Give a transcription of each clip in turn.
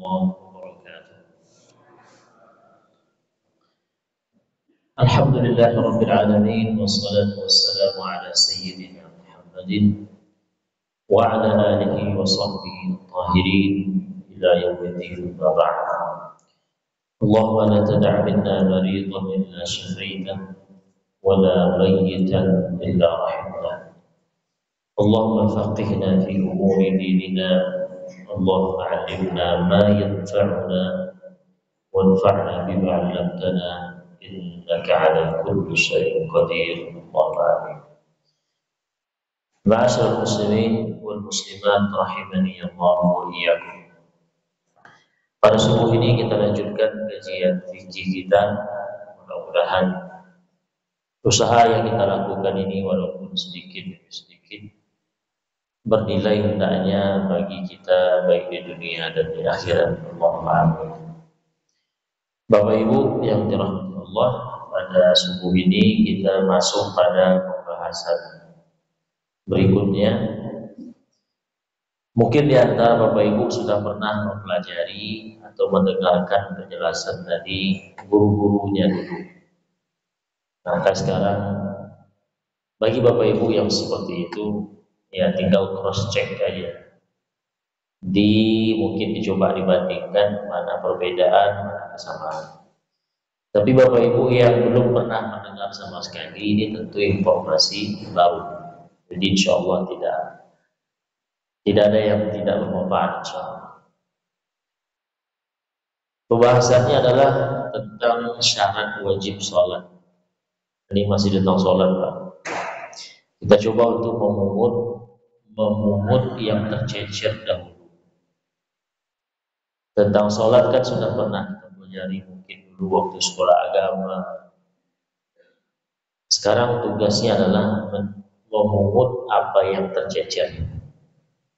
warahmatullahi wabarakatuh. Alhamdulillahirabbil alamin wassalatu wassalamu ala sayyidina Muhammadin wa ala alihi wa sahbihi at-tahirin ila yaumiddin. Allahumma la tada' minna maridan illa shafaytah wa la mayyitan illa rahimtah. Allahumma faqihna fi umuri dinina, Allahumma 'allimna ma yanfa'una wanfa'na bima 'allamtana innaka 'ala kulli syai'in qadir. Allahumma amin. Ma'asyiral muslimin wal muslimat rahimani Allah wa iyyakum. Pada subuh ini kita lanjutkan kajian fikih kita. Mudah-mudahan usaha yang kita lakukan ini walaupun sedikit demi sedikit bernilai hendaknya bagi kita baik di dunia dan di akhirat. Allahumma amin. Bapak Ibu yang dirahmati Allah, pada subuh ini kita masuk pada pembahasan berikutnya. Mungkin di antara Bapak Ibu sudah pernah mempelajari atau mendengarkan penjelasan dari guru-gurunya dulu. Maka sekarang bagi Bapak Ibu yang seperti itu, ya tinggal cross check aja. Mungkin dicoba dibandingkan mana perbedaan, mana kesamaan. Tapi Bapak Ibu yang belum pernah mendengar sama sekali, ini tentu informasi baru. Jadi insya Allah tidak ada yang tidak bermanfaat. Pembahasannya adalah tentang syarat wajib sholat. Ini masih tentang sholat, Pak. Kita coba untuk memungut yang tercecer dahulu. Tentang sholat kan sudah pernah kita pelajari mungkin dulu waktu sekolah agama. Sekarang tugasnya adalah memungut apa yang tercecer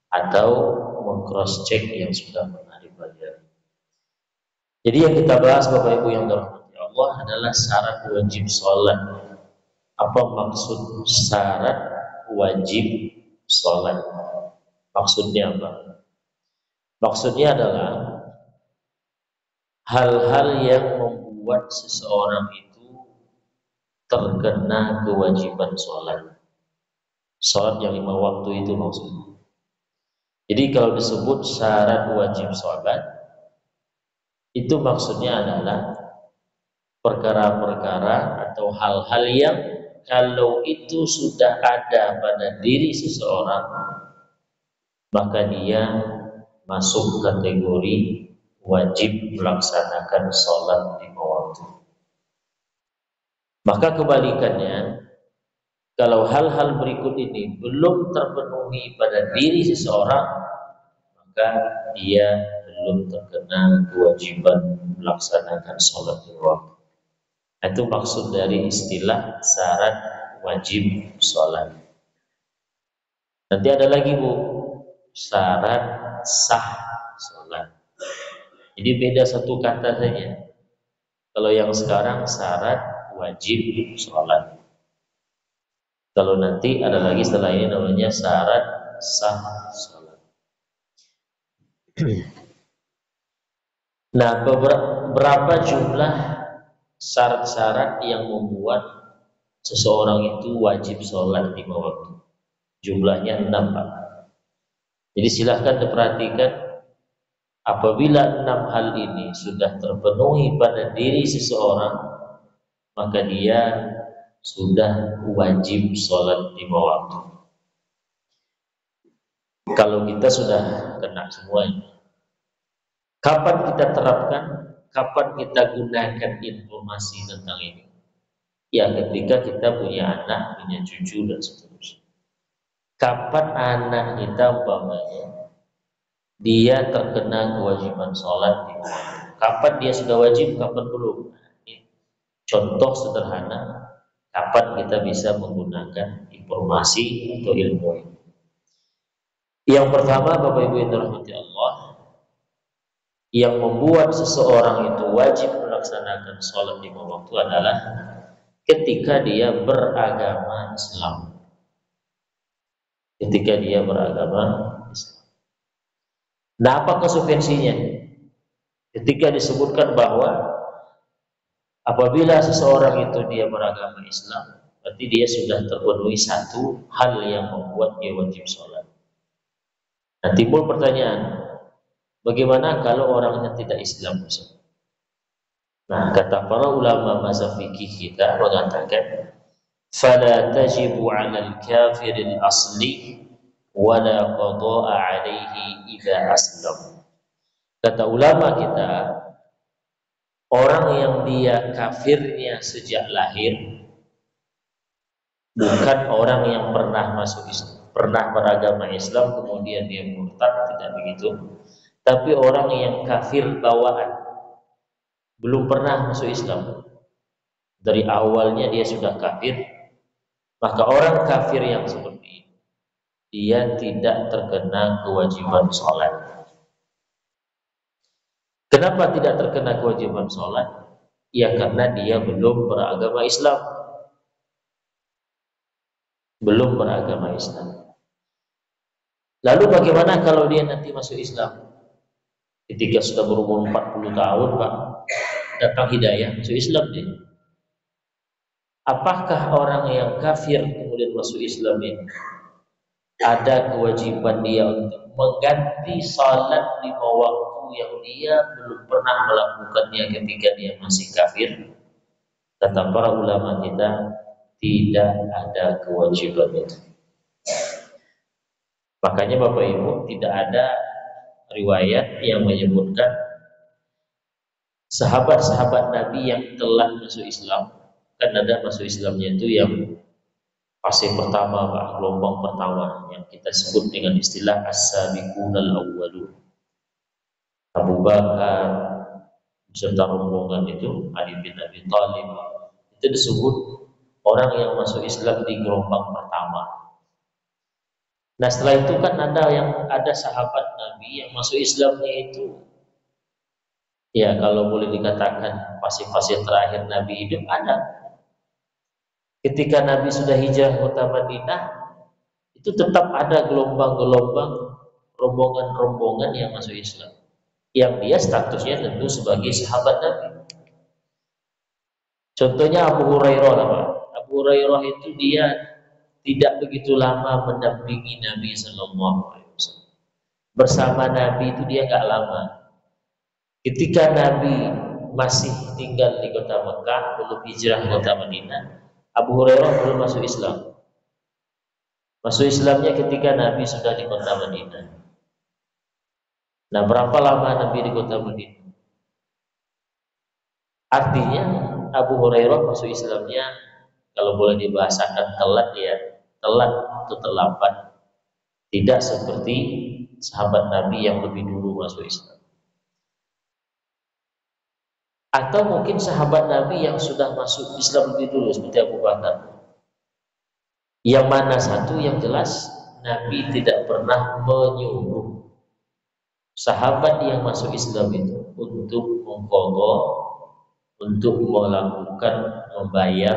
atau meng-cross check yang sudah pernah dipelajari. Jadi yang kita bahas Bapak Ibu yang dirahmati Allah adalah syarat wajib sholat. Apa maksud syarat wajib sholat? Maksudnya apa? Maksudnya adalah hal-hal yang membuat seseorang itu terkena kewajiban sholat. Sholat yang 5 waktu itu maksudnya. Jadi kalau disebut syarat wajib sholat, itu maksudnya adalah perkara-perkara atau hal-hal yang kalau itu sudah ada pada diri seseorang, maka dia masuk kategori wajib melaksanakan sholat 5 waktu. Maka kebalikannya, kalau hal-hal berikut ini belum terpenuhi pada diri seseorang, maka dia belum terkena kewajiban melaksanakan sholat 5 waktu. Itu maksud dari istilah syarat wajib sholat. Nanti ada lagi Bu, syarat sah sholat. Jadi beda satu kata saja. Kalau yang sekarang syarat wajib sholat. Kalau nanti ada lagi setelah ini namanya syarat sah sholat. Nah, berapa jumlah syarat-syarat yang membuat seseorang itu wajib sholat 5 waktu? Jumlahnya 6, Pak. Jadi silahkan diperhatikan, apabila 6 hal ini sudah terpenuhi pada diri seseorang, maka dia sudah wajib sholat 5 waktu. Kalau kita sudah kena semuanya, kapan kita terapkan, kapan kita gunakan informasi tentang ini? Ya ketika kita punya anak, punya cucu dan seterusnya. Kapan anak kita umpamanya dia terkena kewajiban sholat 5 waktu? Kapan dia sudah wajib, kapan belum? Ini contoh sederhana. Kapan kita bisa menggunakan informasi atau ilmu ini? Yang pertama, Bapak Ibu yang dirahmati Allah, yang membuat seseorang itu wajib melaksanakan sholat 5 waktu adalah ketika dia beragama Islam. Ketika dia beragama Islam. Nah, apa konsekuensinya? Ketika disebutkan bahwa apabila seseorang itu dia beragama Islam, berarti dia sudah terpenuhi satu hal yang membuat dia wajib sholat. Nah, timbul pertanyaan, bagaimana kalau orangnya tidak Islam? Nah, kata para ulama mazhab fikih kita mengatakan, fala tajibu 'alal kafiril asli wala qada'a 'alaihi idza aslam. Kata ulama kita, orang yang dia kafirnya sejak lahir, bukan orang yang pernah masuk Islam, pernah beragama Islam kemudian dia murtad, tidak begitu. Tapi orang yang kafir bawaan, belum pernah masuk Islam, dari awalnya dia sudah kafir, maka orang kafir yang seperti ini dia tidak terkena kewajiban sholat. Kenapa tidak terkena kewajiban sholat? Ya karena dia belum beragama Islam. Belum beragama Islam. Lalu bagaimana kalau dia nanti masuk Islam? Ketika sudah berumur 40 tahun, Pak, datang hidayah masuk Islam dia. Apakah orang yang kafir kemudian masuk Islam ini ada kewajiban dia untuk mengganti salat 5 waktu yang dia belum pernah melakukannya ketika dia masih kafir? Kata para ulama kita, tidak ada kewajiban itu. Makanya Bapak Ibu, tidak ada riwayat yang menyebutkan sahabat-sahabat Nabi yang telah masuk Islam. Kan ada masuk Islamnya itu yang fase pertama, Pak, gelombang pertama yang kita sebut dengan istilah as-sabiqunal awwalun. Abu Bakar beserta rombongan itu, Ali bin Abi Thalib, itu disebut orang yang masuk Islam di gelombang pertama. Nah, setelah itu kan ada sahabat Nabi yang masuk Islamnya itu, ya kalau boleh dikatakan fase-fase terakhir Nabi hidup ada. Ketika Nabi sudah hijrah kota Madinah, itu tetap ada gelombang-gelombang rombongan-rombongan yang masuk Islam, yang dia statusnya tentu sebagai sahabat Nabi. Contohnya Abu Hurairah, Pak. Abu Hurairah itu dia tidak begitu lama mendampingi Nabi Sallallahu Alaihi Wasallam. Bersama Nabi itu dia nggak lama. Ketika Nabi masih tinggal di kota Mekah, belum hijrah ke kota Madinah, Abu Hurairah belum masuk Islam. Masuk Islamnya ketika Nabi sudah di kota Madinah. Nah, berapa lama Nabi di kota Madinah? Artinya Abu Hurairah masuk Islamnya, kalau boleh dibahasakan telat ya, telat atau terlambat. Tidak seperti sahabat Nabi yang lebih dulu masuk Islam. Atau mungkin sahabat Nabi yang sudah masuk Islam lebih dulu seperti Abu Bakar. Yang mana satu yang jelas, Nabi tidak pernah menyuruh sahabat yang masuk Islam itu untuk mengqadha, untuk melakukan membayar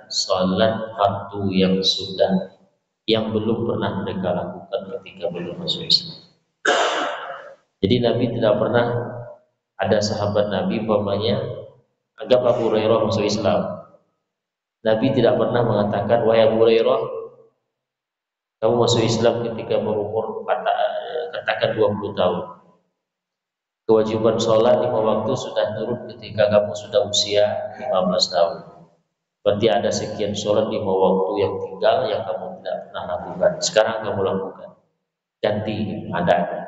salat fardu yang belum pernah mereka lakukan ketika belum masuk Islam. Jadi Nabi tidak pernah, ada sahabat Nabi umpamanya anggap Abu Hurairah masuk Islam, Nabi tidak pernah mengatakan, wahai Abu Hurairah, kamu masuk Islam ketika berumur katakan 20 tahun. Kewajiban sholat 5 waktu sudah turun ketika kamu sudah usia 15 tahun. Berarti ada sekian sholat 5 waktu yang tinggal yang kamu tidak pernah lakukan. Sekarang kamu lakukan. Ganti, ada.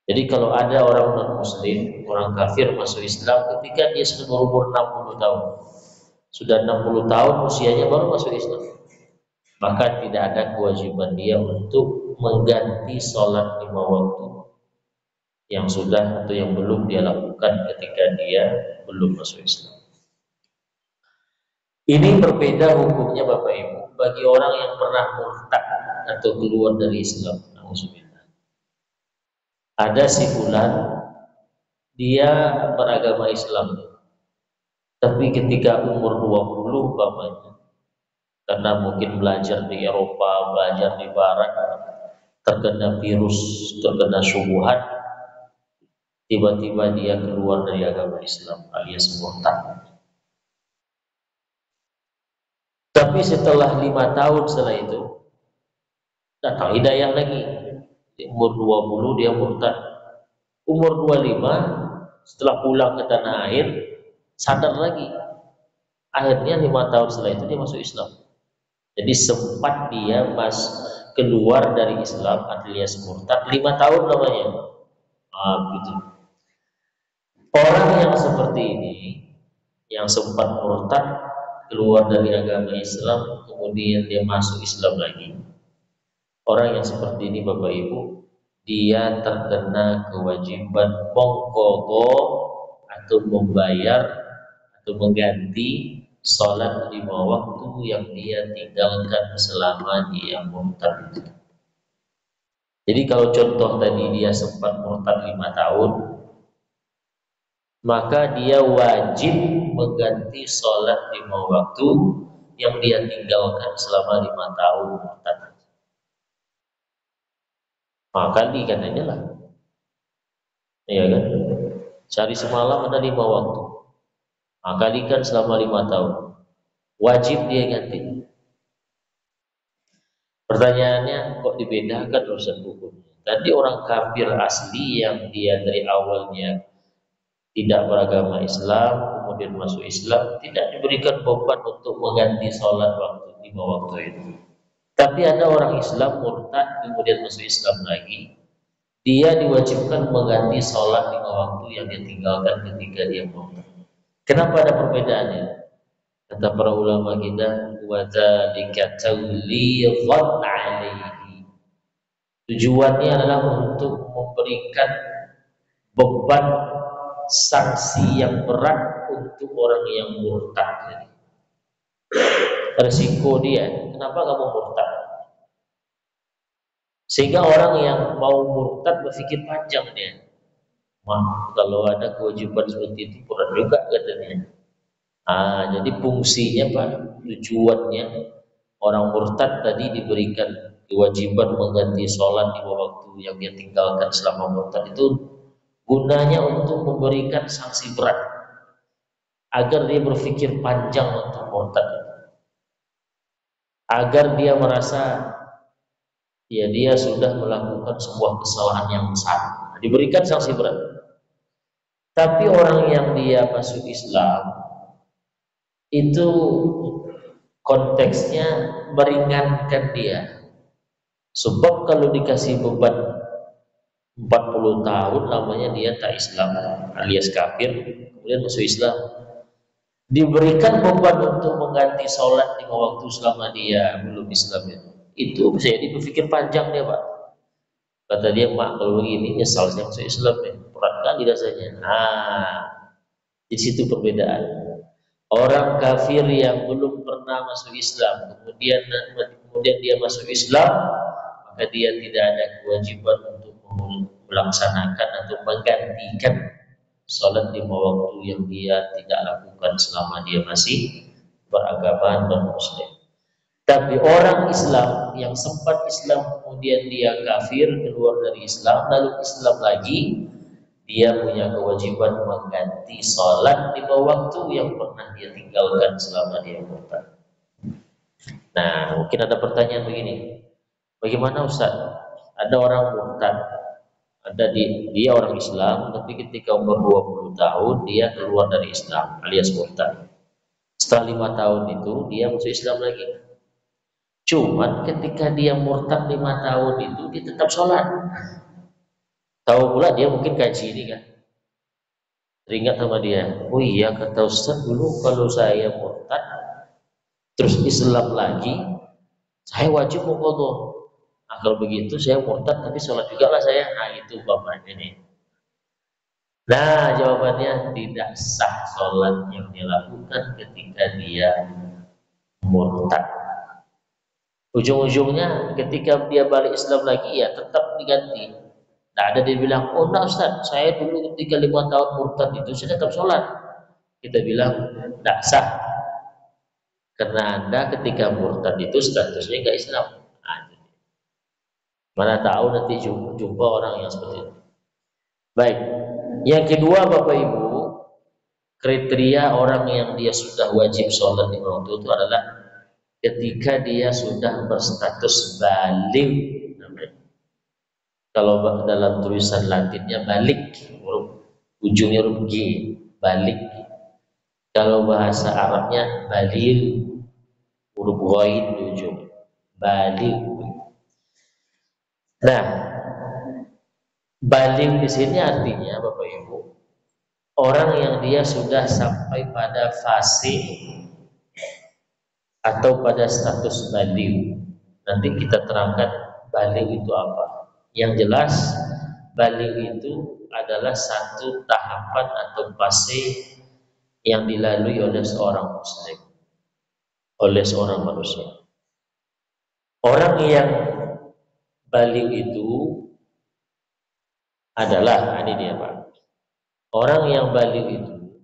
Jadi kalau ada orang non-muslim, orang kafir masuk Islam ketika dia sudah berumur 60 tahun. Sudah 60 tahun usianya baru masuk Islam, maka tidak ada kewajiban dia untuk mengganti sholat 5 waktu yang sudah atau yang belum dia lakukan ketika dia belum masuk Islam. Ini berbeda hukumnya Bapak Ibu bagi orang yang pernah murtad atau keluar dari Islam. Ada si fulan, dia beragama Islam, tapi ketika umur 20 umpamanya, karena mungkin belajar di Eropa, belajar di Barat, terkena virus, terkena syubhat, tiba-tiba dia keluar dari agama Islam alias murtad. Tapi setelah 5 tahun setelah itu datang hidayah lagi. Umur 20 dia murtad. Umur 25 setelah pulang ke tanah air sadar lagi. Akhirnya 5 tahun setelah itu dia masuk Islam. Jadi sempat dia keluar dari Islam alias murtad 5 tahun namanya. Gitu. Orang yang seperti ini, yang sempat murtad keluar dari agama Islam, kemudian dia masuk Islam lagi. Orang yang seperti ini, Bapak Ibu, dia terkena kewajiban mengqadha atau membayar atau mengganti sholat 5 waktu yang dia tinggalkan selama dia murtad. Jadi kalau contoh tadi dia sempat murtad 5 tahun, maka dia wajib mengganti sholat 5 waktu yang dia tinggalkan selama 5 tahun murtad. Kali katanya lah, ya kan? Sehari semalam ada 5 waktu, kalikan selama 5 tahun, wajib dia ganti. Pertanyaannya, kok dibedakan urusan hukumnya? Tadi orang kafir asli yang dia dari awalnya tidak beragama Islam, kemudian masuk Islam, tidak diberikan beban untuk mengganti sholat 5 waktu itu. Tapi ada orang Islam murtad kemudian masuk Islam lagi, dia diwajibkan mengganti sholat 5 waktu yang dia tinggalkan ketika dia murtad. Kenapa ada perbedaannya? Kata para ulama kita, wa dzalika tawliidhan 'alaihi. Tujuannya adalah untuk memberikan beban sanksi yang berat untuk orang yang murtad. Resiko dia, kenapa kamu murtad? Sehingga orang yang mau murtad berpikir panjang dia. Kalau ada kewajiban seperti itu berat juga katanya. Jadi fungsinya Pak, tujuannya orang murtad tadi diberikan kewajiban mengganti sholat 5 waktu yang dia tinggalkan selama murtad itu gunanya untuk memberikan sanksi berat agar dia berpikir panjang untuk murtad, agar dia merasa ya dia sudah melakukan sebuah kesalahan yang besar, diberikan sanksi berat. Tapi orang yang dia masuk Islam itu konteksnya meringankan dia. Sebab kalau dikasih beban 40 tahun namanya dia tak Islam alias kafir, kemudian masuk Islam, diberikan beban untuk mengganti sholat 5 waktu selama dia belum Islam itu bisa jadi berpikir panjang dia Pak. Kata dia, mak kalau begini nyesal saya masuk Islam berat kali rasanya. Di situ perbedaan. Orang kafir yang belum pernah masuk Islam, kemudian dia masuk Islam, maka dia tidak ada kewajiban untuk melaksanakan atau menggantikan sholat 5 waktu yang dia tidak lakukan selama dia masih beragama non-Muslim. Tapi orang Islam yang sempat Islam kemudian dia kafir, keluar dari Islam, lalu Islam lagi, dia punya kewajiban mengganti sholat 5 waktu yang pernah dia tinggalkan selama dia murtad. Nah, mungkin ada pertanyaan begini, bagaimana Ustaz? Ada orang murtad, dia orang Islam, tapi ketika umur 20 tahun dia keluar dari Islam alias murtad. Setelah 5 tahun itu dia masuk Islam lagi. Cuman ketika dia murtad 5 tahun itu dia tetap sholat. Tahu pula dia mungkin kaji ini kan, teringat sama dia, oh iya kata Ustaz dulu kalau saya murtad terus Islam lagi saya wajib mengqadha. Kalau begitu saya murtad tapi sholat juga lah saya. Itu umpamanya nih. Nah jawabannya tidak sah sholat yang dilakukan ketika dia murtad. Ujung-ujungnya ketika dia balik Islam lagi ya tetap diganti. Nah ada dia bilang, oh enggak Ustaz, saya dulu ketika 5 tahun murtad itu saya tetap sholat. Kita bilang, enggak sah. Karena Anda ketika murtad itu statusnya enggak Islam. Mana tahu nanti jumpa orang yang seperti itu. Baik, Yang kedua Bapak Ibu, kriteria orang yang dia sudah wajib sholat lima waktu itu adalah ketika dia sudah berstatus balik. Kalau dalam tulisan Latinnya balik, ujungnya huruf G, balik. Kalau bahasa Arabnya balik, huruf ghain di ujung, balik. Nah, balik di sini artinya Bapak Ibu, orang yang dia sudah sampai pada fase atau pada status balik. Nanti kita terangkan balik itu apa. Yang jelas balik itu adalah satu tahapan atau fase yang dilalui oleh seorang muslim, oleh seorang manusia. Orang yang balik itu adalah, ini dia Pak, orang yang balik itu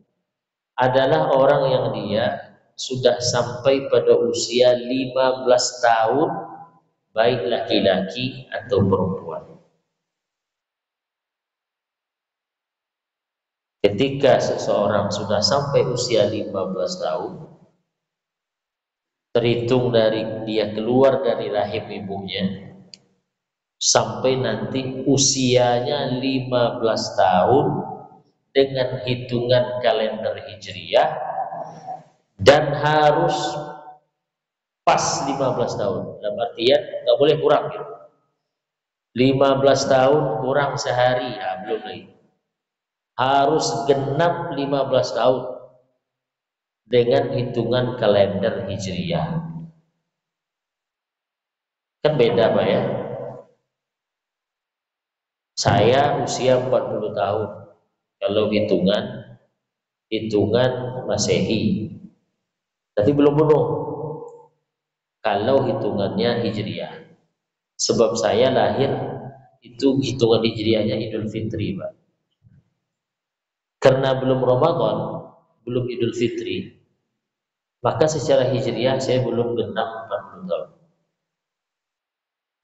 adalah orang yang dia sudah sampai pada usia 15 tahun, baik laki-laki atau perempuan. Ketika seseorang sudah sampai usia 15 tahun, terhitung dari dia keluar dari rahim ibunya sampai nanti usianya 15 tahun dengan hitungan kalender Hijriah, dan harus pas 15 tahun. Dalam artian nggak boleh kurang gitu. 15 tahun kurang sehari, ya belum lagi. Harus genap 15 tahun dengan hitungan kalender Hijriah. Kan beda Pak ya. Saya usia 40 tahun. Kalau hitungan Masehi. Tapi belum penuh. Kalau hitungannya Hijriah. Sebab saya lahir itu hitungan Hijriahnya Idul Fitri, Pak. Karena belum Ramadan, belum Idul Fitri, maka secara Hijriah saya belum genap 40 tahun.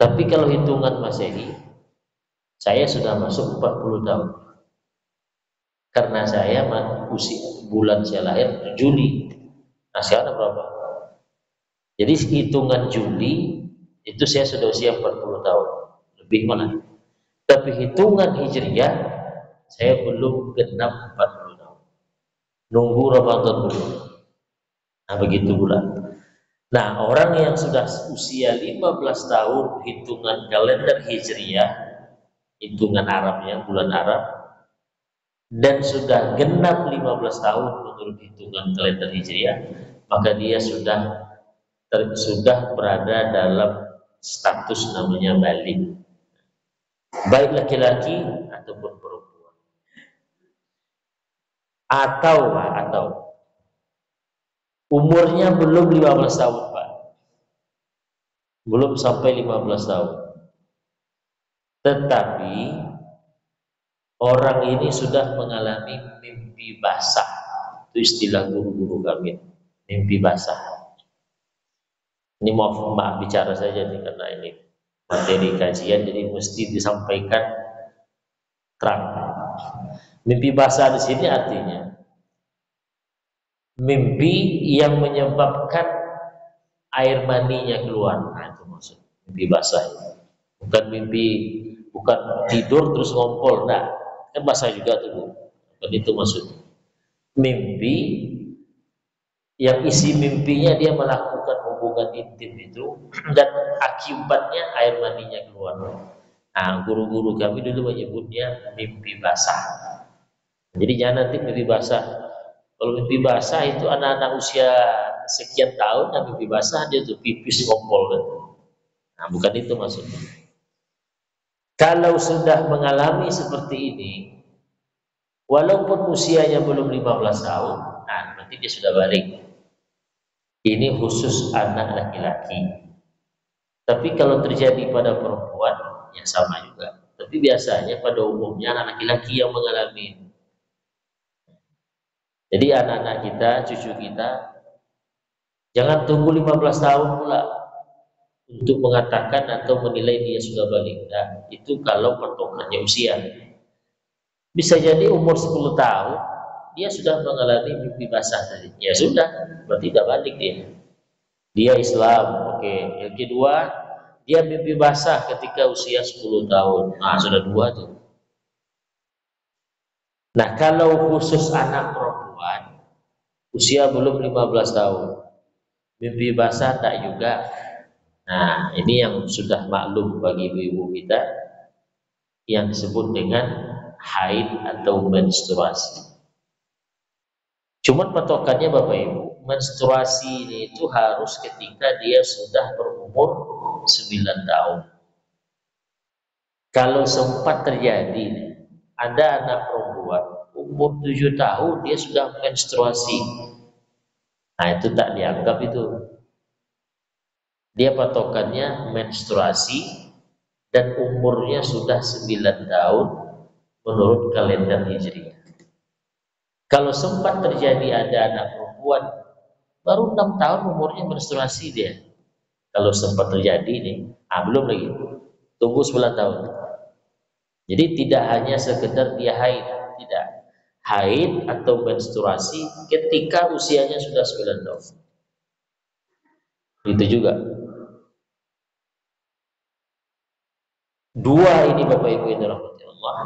Tapi kalau hitungan Masehi, saya sudah masuk 40 tahun. Karena saya usia bulan saya lahir Juli. Nah sekarang berapa? Jadi hitungan Juli itu saya sudah usia 40 tahun. Lebih malah. Tapi hitungan Hijriah saya belum genap 40 tahun. Nunggu Ramadan dulu. Nah begitu pula. Nah orang yang sudah usia 15 tahun hitungan kalender Hijriah, hitungan Arabnya, bulan Arab, dan sudah genap 15 tahun menurut hitungan kalender Hijriah, maka dia sudah berada dalam status namanya balik, baik laki-laki ataupun perempuan. Atau umurnya belum 15 tahun Pak, belum sampai 15 tahun, tetapi orang ini sudah mengalami mimpi basah. Itu istilah guru-guru kami, mimpi basah. Ini maaf bicara saja nih, karena ini materi kajian, jadi mesti disampaikan terang. Mimpi basah di sini artinya mimpi yang menyebabkan air maninya keluar. Nah itu maksud mimpi basah. Bukan tidur terus ngompol. Nah kan basah juga tuh. Bukan itu maksudnya. Mimpi yang isi mimpinya dia melakukan hubungan intim itu, dan akibatnya air maninya keluar. Nah, guru-guru kami dulu menyebutnya mimpi basah. Jadi jangan nanti mimpi basah. Kalau mimpi basah itu anak-anak usia sekian tahun, yang mimpi basah dia tuh pipis ngompol kan. Nah, bukan itu maksudnya. Kalau sudah mengalami seperti ini, walaupun usianya belum 15 tahun, nah berarti dia sudah balik. Ini khusus anak laki-laki. Tapi kalau terjadi pada perempuan, ya sama juga. Tapi biasanya pada umumnya anak laki-laki yang mengalami. Jadi anak-anak kita, cucu kita, jangan tunggu 15 tahun pula untuk mengatakan atau menilai dia sudah balik. Nah, itu kalau patokannya usia. Bisa jadi umur 10 tahun dia sudah mengalami mimpi basah tadi. Ya sudah, berarti tidak balik dia. Dia Islam, oke. Yang kedua, dia mimpi basah ketika usia 10 tahun. Nah, sudah dua tuh. Nah, kalau khusus anak perempuan, usia belum 15 tahun, mimpi basah tak juga. Nah, ini yang sudah maklum bagi ibu-ibu kita yang disebut dengan haid atau menstruasi. Cuman patokannya Bapak Ibu, menstruasi ini itu harus ketika dia sudah berumur 9 tahun. Kalau sempat terjadi, ada anak perempuan umur 7 tahun dia sudah menstruasi. Nah, itu tak dianggap itu. Dia patokannya menstruasi dan umurnya sudah 9 tahun menurut kalender Hijriah. Kalau sempat terjadi ada anak perempuan baru 6 tahun umurnya menstruasi dia. Kalau sempat terjadi nih, belum lagi. Tunggu 9 tahun. Jadi tidak hanya sekedar dia haid, tidak. Haid atau menstruasi ketika usianya sudah 9 tahun. Itu juga. Dua ini Bapak Ibu yang dirahmati Allah.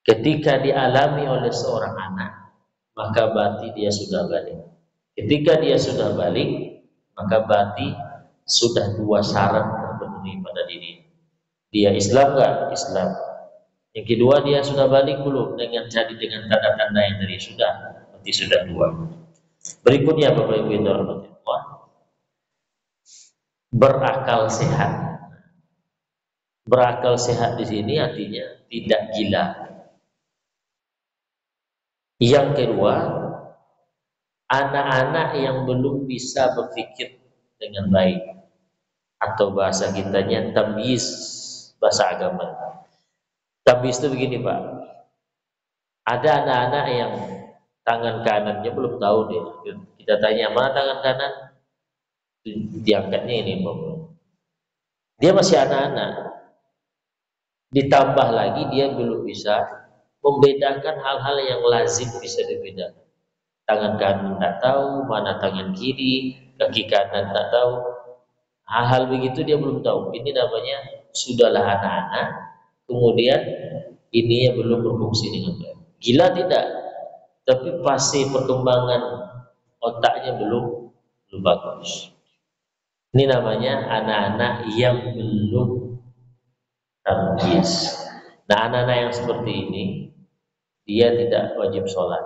Ketika dialami oleh seorang anak, maka berarti dia sudah balik. Ketika dia sudah balik, maka berarti sudah dua syarat terpenuhi pada diri. Dia Islam enggak? Islam. Yang kedua dia sudah balik belum dengan tanda-tanda yang tadi sudah, berarti sudah dua. Berikutnya Bapak Ibu yang dirahmati Allah, berakal sehat. Berakal sehat di sini artinya tidak gila. Yang kedua, anak-anak yang belum bisa berpikir dengan baik, atau bahasa kitanya tamyiz, bahasa agama. Tamyiz itu begini Pak, ada anak-anak yang tangan kanannya belum tahu deh. Kita tanya mana tangan kanan, diangkatnya ini Bapak. Dia masih anak-anak. Ditambah lagi dia belum bisa membedakan hal-hal yang lazim bisa dibedakan. Tangan kanan tak tahu, mana tangan kiri, kaki kanan tak tahu. Hal-hal begitu dia belum tahu. Ini namanya sudahlah anak-anak. Kemudian ini belum berfungsi dengan baik. Gila tidak, tapi fase perkembangan otaknya belum bagus. Ini namanya anak-anak yang belum tamyiz. Nah, anak-anak yang seperti ini dia tidak wajib sholat.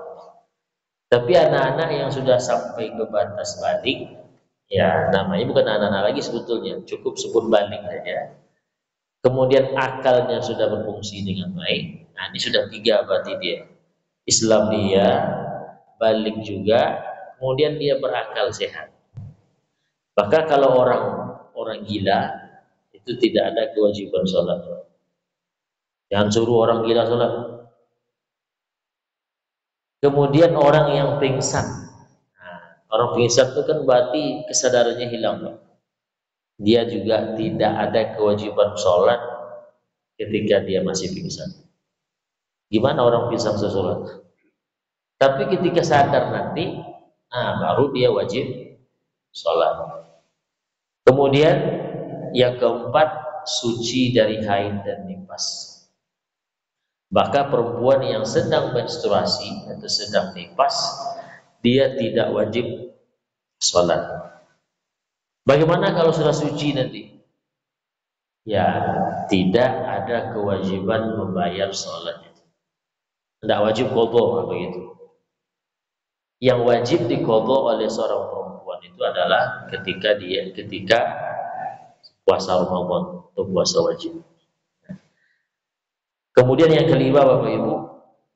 Tapi anak-anak yang sudah sampai ke batas balik, ya namanya bukan anak-anak lagi sebetulnya, cukup sebut balik saja. Kemudian akalnya sudah berfungsi dengan baik. Nah, ini sudah tiga berarti dia. Islam dia, balik juga, kemudian dia berakal sehat. Maka kalau orang gila itu tidak ada kewajiban sholat. Jangan suruh orang gila sholat. Kemudian orang yang pingsan. Nah, orang pingsan itu kan berarti kesadarannya hilang. Dia juga tidak ada kewajiban sholat ketika dia masih pingsan. Gimana orang pingsan bisa sholat? Tapi ketika sadar nanti, baru dia wajib sholat. Kemudian yang keempat, suci dari haid dan nifas. Maka perempuan yang sedang menstruasi atau sedang nifas, dia tidak wajib sholat. Bagaimana kalau sudah suci nanti? Ya, tidak ada kewajiban membayar sholatnya. Tidak wajib qadha begitu. Yang wajib diqadha oleh seorang perempuan itu adalah ketika puasa Ramadan atau puasa wajib. Kemudian yang kelima Bapak Ibu,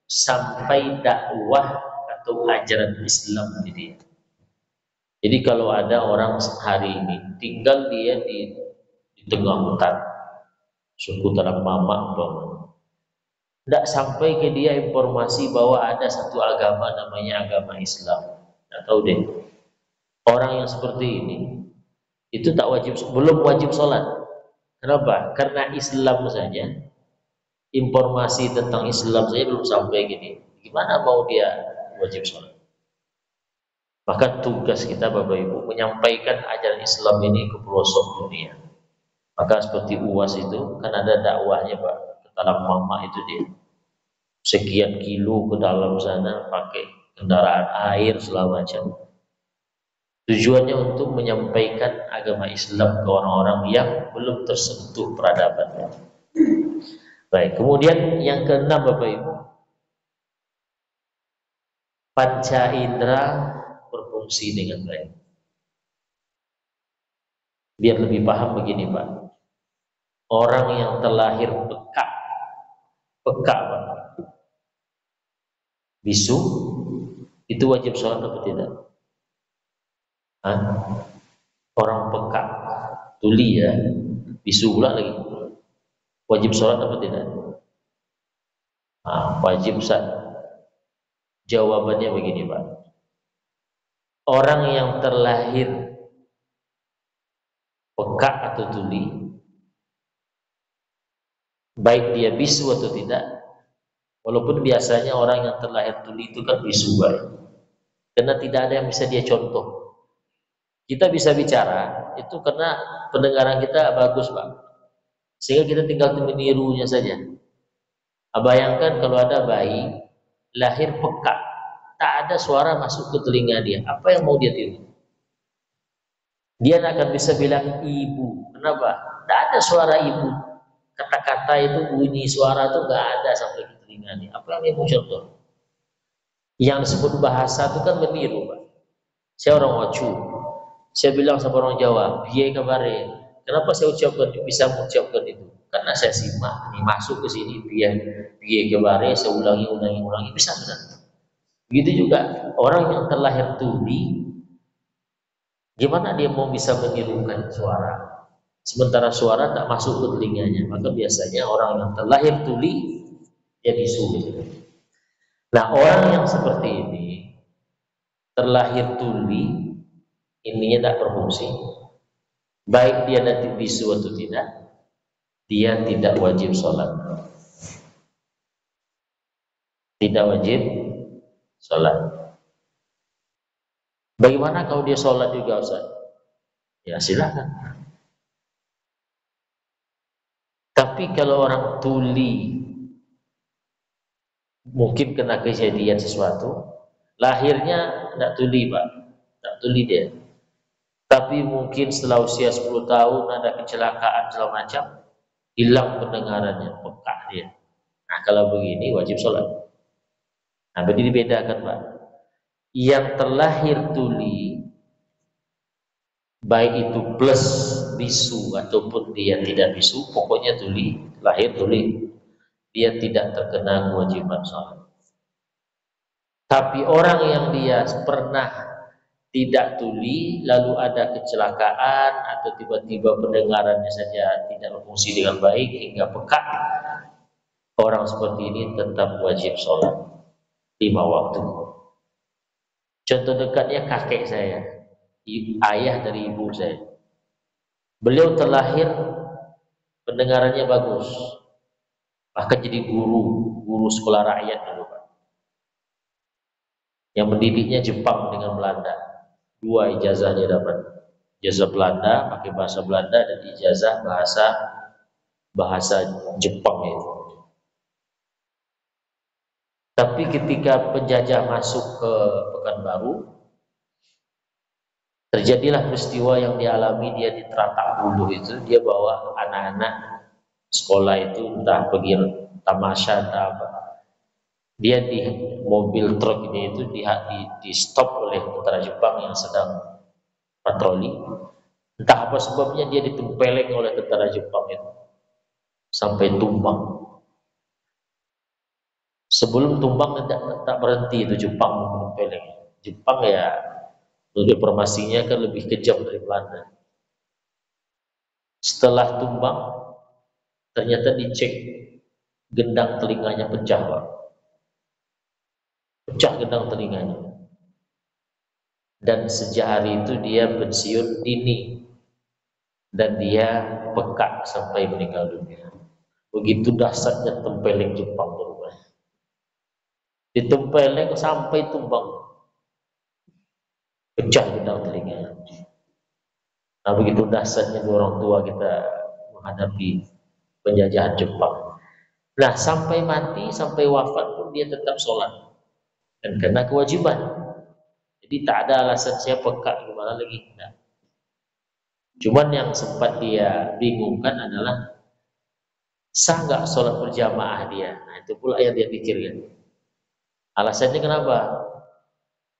sampai dakwah atau ajaran Islam di dia. Jadi kalau ada orang hari ini tinggal dia di tengah hutan, suku Tanah Mamak, tidak sampai ke dia informasi bahwa ada satu agama namanya agama Islam. Tidak tahu deh. Orang yang seperti ini itu belum wajib sholat. Kenapa? Karena Islam saja informasi tentang Islam saja belum sampai gini, gimana mau dia wajib sholat? Maka tugas kita Bapak Ibu menyampaikan ajaran Islam ini ke pelosok dunia. Maka seperti UAS itu kan ada dakwahnya Pak, ke dalam mama itu dia sekian kilo ke dalam sana pakai kendaraan air segala macam. Tujuannya untuk menyampaikan agama Islam ke orang-orang yang belum tersentuh peradaban. Baik, kemudian yang keenam Bapak Ibu, panca indera berfungsi dengan baik. Biar lebih paham begini Pak, orang yang terlahir peka Pak, bisu, itu wajib sholat atau tidak? Hah? Orang peka, tuli ya, bisu pula lagi, wajib sholat atau tidak? Wajib Ustaz. Jawabannya begini Pak, orang yang terlahir peka atau tuli, baik dia bisu atau tidak, walaupun biasanya orang yang terlahir tuli itu kan bisu baik, karena tidak ada yang bisa dia contoh. Kita bisa bicara itu karena pendengaran kita bagus Pak, sehingga kita tinggal menirunya saja. Bayangkan kalau ada bayi lahir peka, tak ada suara masuk ke telinga dia, apa yang mau dia tiru? Dia akan bisa bilang ibu. Kenapa? Tak ada suara ibu. Kata-kata itu bunyi suara itu gak ada sampai ke telinga dia. Apa yang dia mau contoh? Yang disebut bahasa itu kan meniru Pak. Saya orang Wacu, saya bilang sama orang Jawa, biye kabare. Kenapa saya bisa mengucapkan itu? Karena saya simak, ini masuk ke sini biye kabare, saya ulangi, bisa benar. Begitu juga orang yang terlahir tuli, gimana dia mau bisa menirukan suara? Sementara suara tak masuk ke telinganya, maka biasanya orang yang terlahir tuli dia bisu. Nah, orang yang seperti ini terlahir tuli, ininya tidak berfungsi, baik dia nanti bisu atau tidak, dia tidak wajib sholat. Tidak wajib sholat. Bagaimana kalau dia sholat juga Ustaz? Ya silakan. Tapi kalau orang tuli, mungkin kena kejadian sesuatu, lahirnya tidak tuli Pak, tidak tuli dia. Tapi mungkin setelah usia 10 tahun ada kecelakaan segala macam, hilang pendengarannya, peka dia. Nah kalau begini wajib sholat. Nah begini dibedakan Pak. Yang terlahir tuli, baik itu plus bisu ataupun dia tidak bisu, pokoknya tuli, lahir tuli, dia tidak terkena kewajiban sholat. Tapi orang yang dia pernah tidak tuli, lalu ada kecelakaan atau tiba-tiba pendengarannya saja tidak berfungsi dengan baik hingga peka, orang seperti ini tetap wajib sholat 5 waktu. Contoh dekatnya kakek saya, ayah dari ibu saya. Beliau terlahir pendengarannya bagus, bahkan jadi guru sekolah rakyat dulu Pak. Yang mendidiknya Jepang dengan Belanda. 2 ijazah dia dapat, ijazah Belanda pakai bahasa Belanda dan ijazah bahasa Jepang itu. Tapi ketika penjajah masuk ke Pekanbaru, terjadilah peristiwa yang dialami dia di Teratak Bulu itu. Dia bawa anak-anak sekolah itu entah pergi tamasya entah apa. Dia di mobil truk ini itu di stop oleh tentara Jepang yang sedang patroli. Entah apa sebabnya dia ditempeleng oleh tentara Jepang itu sampai tumbang. Sebelum tumbang tak berhenti itu Jepang menempeleng. Jepang ya menurut informasinya kan lebih kejam dari Belanda. Setelah tumbang ternyata dicek gendang telinganya pecah Pak. Pecah gendang telinganya. Dan sejak hari itu dia pensiun dini dan dia peka sampai meninggal dunia. Begitu dahsyatnya tempeleng Jepang berubah. Ditempeleng sampai tumbang, pecah gendang telinga. Nah begitu dahsyatnya orang tua kita menghadapi penjajahan Jepang. Nah sampai mati, sampai wafat pun dia tetap sholat dan kena kewajiban. Jadi tak ada alasan saya peka gimana lagi. Nah, cuman yang sempat dia bingungkan adalah sah nggak sholat berjamaah dia. Nah itu pula yang dia pikirkan. Alasannya kenapa?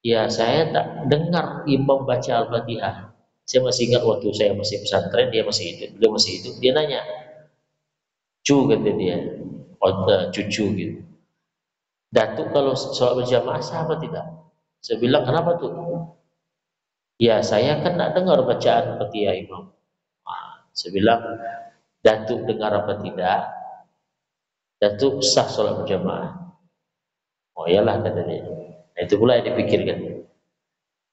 Ya saya tak dengar imam baca Al-Fatihah. Saya masih ingat waktu saya masih pesantren, dia masih hidup, beliau masih hidup. Dia nanya, kata dia, cucu gitu. Datuk kalau sholat berjamaah sah apa tidak? Saya bilang kenapa tuh? Ya saya kan tak dengar bacaan Fatihah imam. Saya bilang, Datuk dengar apa tidak? Datuk sah sholat berjamaah. Oh iyalah kata dia. Nah, itu pula yang dipikirkan.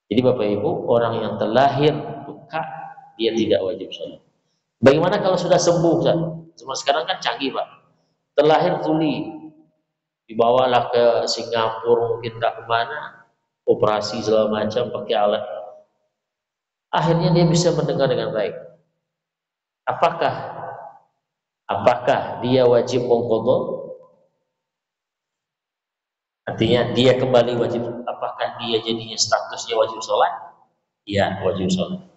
Jadi Bapak Ibu, orang yang terlahir peka, dia tidak wajib sholat. Bagaimana kalau sudah sembuh? Cuma sekarang kan canggih Pak. Terlahir tuli, dibawalah ke Singapura, mungkin tak kemana, operasi segala macam pakai alat. Akhirnya dia bisa mendengar dengan baik. Apakah dia wajib mengqadha? Artinya dia kembali wajib. Apakah dia jadinya statusnya wajib sholat? Ya wajib sholat.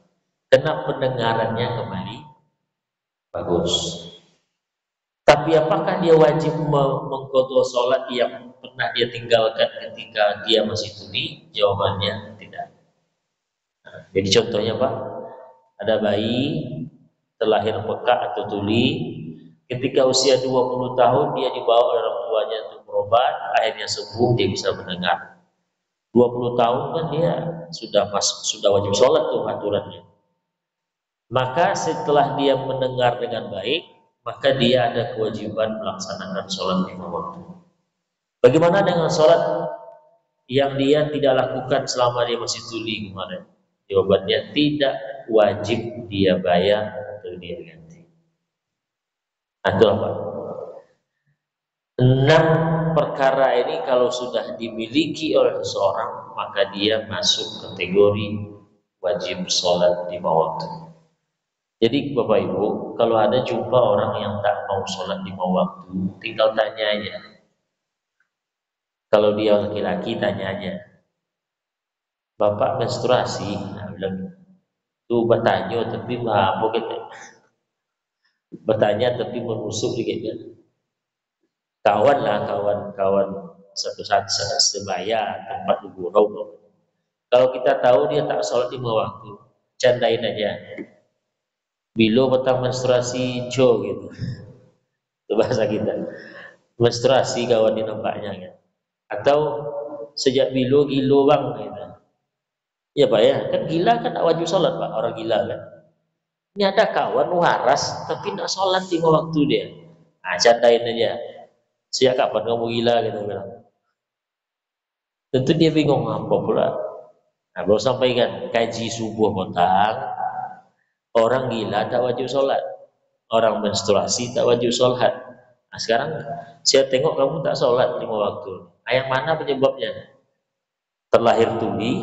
Karena pendengarannya kembali bagus. Tapi apakah dia wajib mengqadha sholat yang pernah dia tinggalkan ketika dia masih tuli? Jawabannya tidak. Jadi contohnya Pak, ada bayi terlahir peka atau tuli, ketika usia 20 tahun dia dibawa oleh orang tuanya untuk berobat, akhirnya sembuh, dia bisa mendengar. 20 tahun kan dia sudah wajib sholat tuh aturannya. Maka setelah dia mendengar dengan baik, maka dia ada kewajiban melaksanakan sholat 5 waktu. Bagaimana dengan sholat yang dia tidak lakukan selama dia masih tuli kemarin? Jawabannya tidak wajib dia bayar atau dia ganti. Itu apa? 6 perkara ini kalau sudah dimiliki oleh seseorang, maka dia masuk kategori wajib sholat 5 waktu. Jadi Bapak Ibu, kalau ada jumpa orang yang tak mau sholat 5 waktu, tinggal tanya aja. Kalau dia laki-laki, tanya aja, Bapak menstruasi? Nah, bilang, tuh bertanya tapi apa gitu. Bertanya tapi menusuk dikit kan. Kawan lah, kawan satu sebaya tempat gurau. Kalau kita tahu dia tak sholat 5 waktu, candain aja. Bilo petang menstruasi jo gitu. Itu bahasa kita. Menstruasi kawan di nampaknya kan. Atau sejak bilo gilo bang gitu. Ya Pak ya, kan gila kan tak wajib sholat Pak, orang gila kan. Ini ada kawan waras tapi nak sholat 5 waktu dia. Nah, candain aja. Sejak kapan kamu gila gitu bilang. Tentu dia bingung apa pula. Nah, baru sampaikan kaji subuh petang. Orang gila tak wajib sholat. Orang menstruasi tak wajib sholat. Nah, sekarang saya tengok kamu tak sholat 5 waktu. Nah, yang mana penyebabnya? Terlahir tuli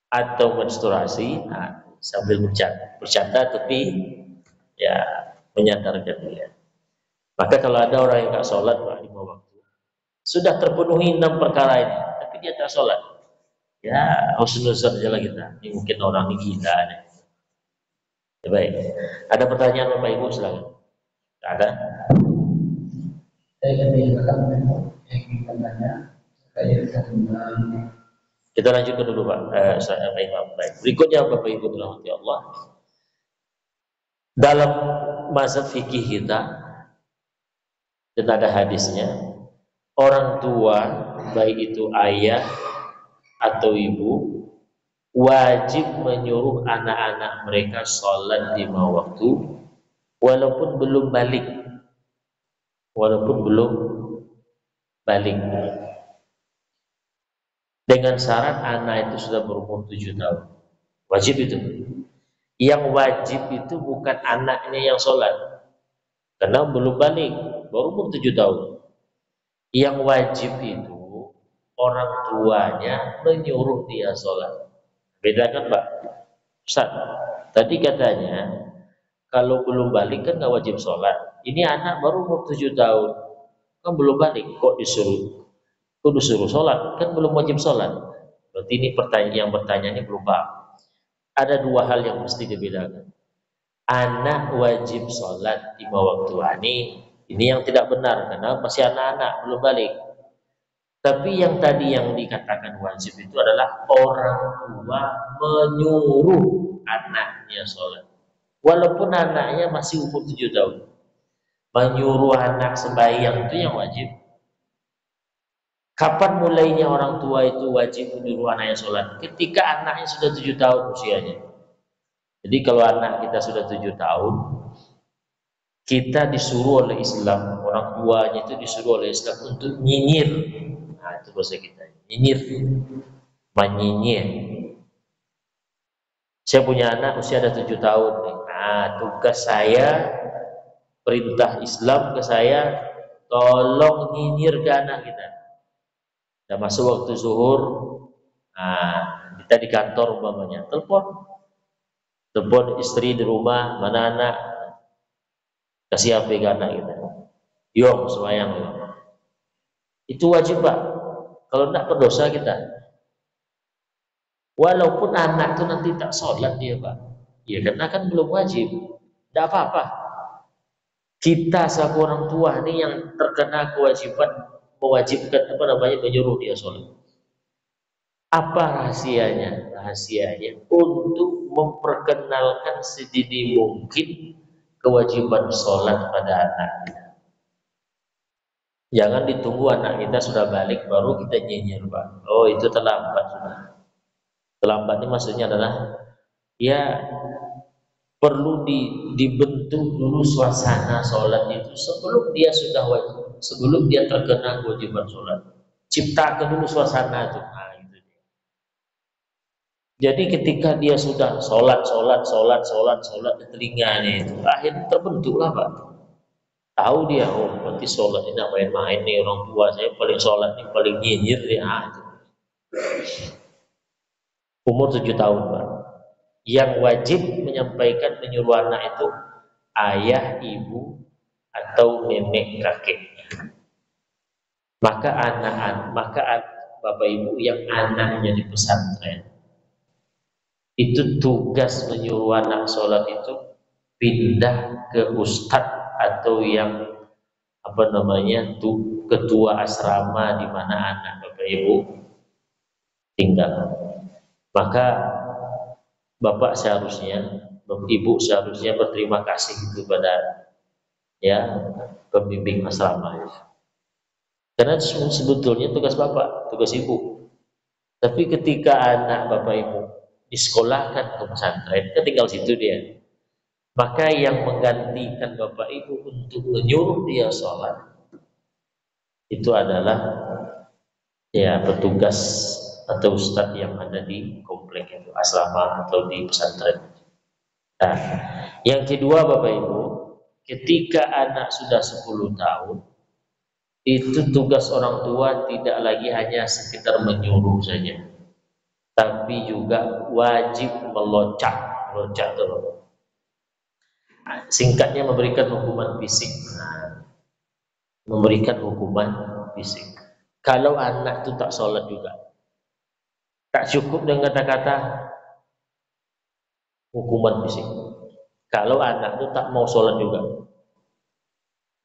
atau menstruasi? Nah, sambil bercanda tapi ya menyadarkan dia. Maka kalau ada orang yang tak sholat 5 waktu, sudah terpenuhi 6 perkara ini, tapi dia tak sholat, ya husnuzon aja lah kita. Ini mungkin orang ini gila nih. Ya, baik. Ada pertanyaan Bapak Ibu silakan. Ada? Saya ingin bertanya. Kita lanjutkan dulu Pak. Saya Imam. Baik. Berikutnya Bapak Ibu rahmati Allah. Dalam mazhab fikih kita dan ada hadisnya, orang tua baik itu ayah atau ibu wajib menyuruh anak-anak mereka sholat 5 waktu walaupun belum balik, dengan syarat anak itu sudah berumur 7 tahun. Wajib itu. Yang wajib itu bukan anaknya yang sholat, karena belum balik, baru umur 7 tahun. Yang wajib itu orang tuanya menyuruh dia sholat. Beda kan Pak Ustaz? Tadi katanya kalau belum balik kan nggak wajib sholat. Ini anak baru umur 7 tahun, kan belum balik, kok disuruh sholat? Kan belum wajib sholat. Berarti ini pertanyaan yang bertanya ini belum paham. Ada dua hal yang mesti dibedakan. Anak wajib sholat 5 waktu ini yang tidak benar karena masih anak-anak belum balik. Tapi yang tadi yang dikatakan wajib itu adalah orang tua menyuruh anaknya sholat. Walaupun anaknya masih umur 7 tahun. Menyuruh anak sembahyang itu yang wajib. Kapan mulainya orang tua itu wajib menyuruh anaknya sholat? Ketika anaknya sudah 7 tahun usianya. Jadi kalau anak kita sudah 7 tahun, kita disuruh oleh Islam, orang tuanya itu disuruh oleh Islam untuk nyinyir. Nah, itu bahasa kita, nyinyir, menyinyir. Saya punya anak usia ada 7 tahun. Nah, tugas saya, perintah Islam ke saya, tolong nyinyir ke anak kita. Udah masuk waktu zuhur, nah, kita di kantor umpamanya, telepon istri di rumah, mana anak, kasih HP ke anak kita. Yuk, semayang. Itu wajib Pak. Kalau tidak berdosa kita. Walaupun anak itu nanti tak sholat dia Pak. Ya karena kan belum wajib. Tidak apa-apa. Kita sebagai orang tua ini yang terkena kewajiban mewajibkan menyuruh dia sholat. Apa rahasianya? Rahasianya untuk memperkenalkan sedini mungkin kewajiban sholat pada anak kita. Jangan ditunggu anak kita sudah balik baru kita nyinyir Pak. Oh itu terlambat sudah. Terlambat ini maksudnya adalah ya perlu dibentuk dulu suasana sholat itu sebelum dia sudah wajib, sebelum dia terkena kewajiban sholat. Ciptakan dulu suasana itu. Nah, gitu. Jadi ketika dia sudah sholat di telinganya itu, akhirnya terbentuklah Pak. Tahu dia, oh berarti sholat ini main-main nih, orang tua saya paling sholat ini paling nyinyir ya. Itu. Umur 7 tahun Pak. Yang wajib menyampaikan menyuruh anak itu ayah, ibu, atau nenek kakeknya. Maka bapak ibu yang anaknya di pesantren itu tugas menyuruh anak sholat itu pindah ke ustadz atau yang ketua asrama di mana anak bapak ibu tinggal. Maka bapak ibu seharusnya berterima kasih kepada ya pembimbing asrama. Karena sebetulnya tugas bapak, tugas ibu. Tapi ketika anak bapak ibu disekolahkan ke pesantren, kan tinggal situ dia. Maka yang menggantikan bapak ibu untuk menyuruh dia sholat itu adalah ya petugas atau ustadz yang ada di komplek itu, asrama atau di pesantren. Nah, yang kedua bapak ibu, ketika anak sudah 10 tahun, itu tugas orang tua tidak lagi hanya sekedar menyuruh saja, tapi juga wajib melocak itu. Singkatnya memberikan hukuman fisik. Memberikan hukuman fisik. Kalau anak itu tak sholat juga, tak cukup dengan kata-kata hukuman fisik. Kalau anak itu tak mau sholat juga.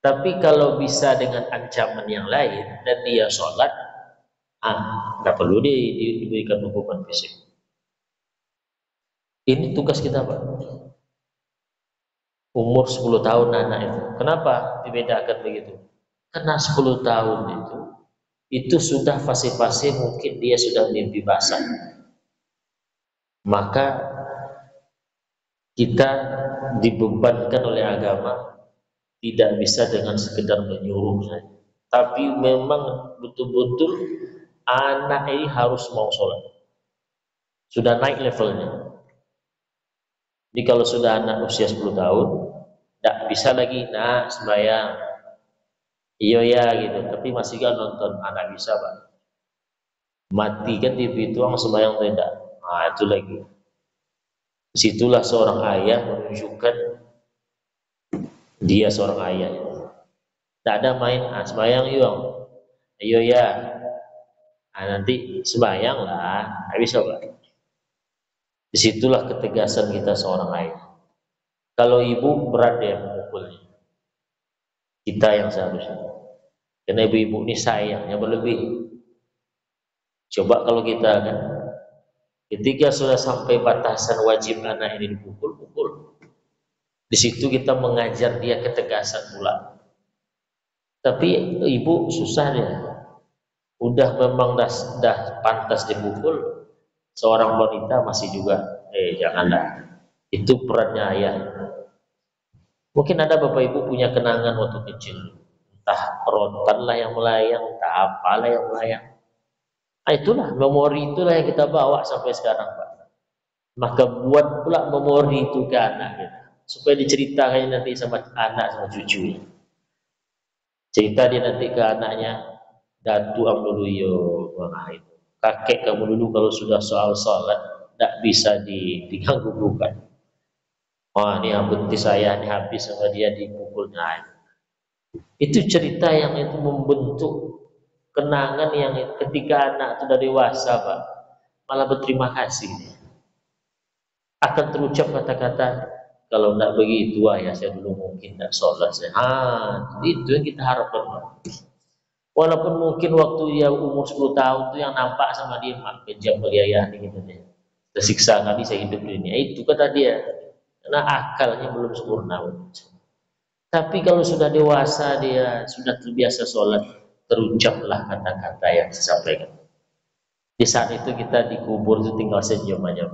Tapi kalau bisa dengan ancaman yang lain dan dia sholat, nggak perlu diberikan hukuman fisik. Ini tugas kita Pak. Umur 10 tahun anak itu. Kenapa dibedakan begitu? Karena 10 tahun itu sudah fase-fase mungkin dia sudah mimpi basah. Maka kita dibebankan oleh agama tidak bisa dengan sekedar menyuruh saja. Tapi memang betul-betul anak ini harus mau sholat. Sudah naik levelnya. Jadi kalau sudah anak usia 10 tahun tidak bisa lagi nak sembahyang, iya ya gitu, tapi masih kan nonton, anak bisa Pak, matikan TV itu orang sembahyang tidak, nah itu lagi. Disitulah seorang ayah menunjukkan dia seorang ayah. Tak ada main sembahyang yuk, iya ya, nanti sembahyang lah, habis Pak. Disitulah ketegasan kita seorang ayah. Kalau ibu berat dia memukulnya, kita yang seharusnya. Karena ibu-ibu ini sayangnya berlebih. Coba kalau kita kan, ketika sudah sampai batasan wajib anak ini dipukul, pukul. Di situ kita mengajar dia ketegasan pula. Tapi ibu susah dia. Udah memang dah pantas dipukul, seorang wanita masih juga, janganlah. Itu perannya ayah. Mungkin ada bapak ibu punya kenangan waktu kecil, entah rotan lah yang melayang, entah apalah yang melayang. Itulah memori, itulah yang kita bawa sampai sekarang Pak. Maka buat pula memori itu ke anak kita, supaya diceritakan nanti sama anak sama cucu. Cerita dia nanti ke anaknya, datu am dulu yo, nah itu. Kakek kamu dulu kalau sudah soal sholat tidak bisa diganggu bukan. Wah ini betis saya ini habis sama dia dipukulnya. Itu cerita yang itu membentuk kenangan yang ketika anak sudah dewasa Pak, malah berterima kasih. Akan terucap kata-kata, kalau tidak begitu ya saya dulu mungkin tidak sholat. Itu yang kita harapkan. Walaupun mungkin waktu dia umur 10 tahun itu yang nampak sama dia mak kejam bagi ayah gitu deh. Tersiksa kali saya hidup di dunia. Itu kata dia. Karena akalnya belum sempurna. Tapi kalau sudah dewasa dia sudah terbiasa sholat, terucaplah kata-kata yang saya sampaikan. Di saat itu kita dikubur itu tinggal senyum aja.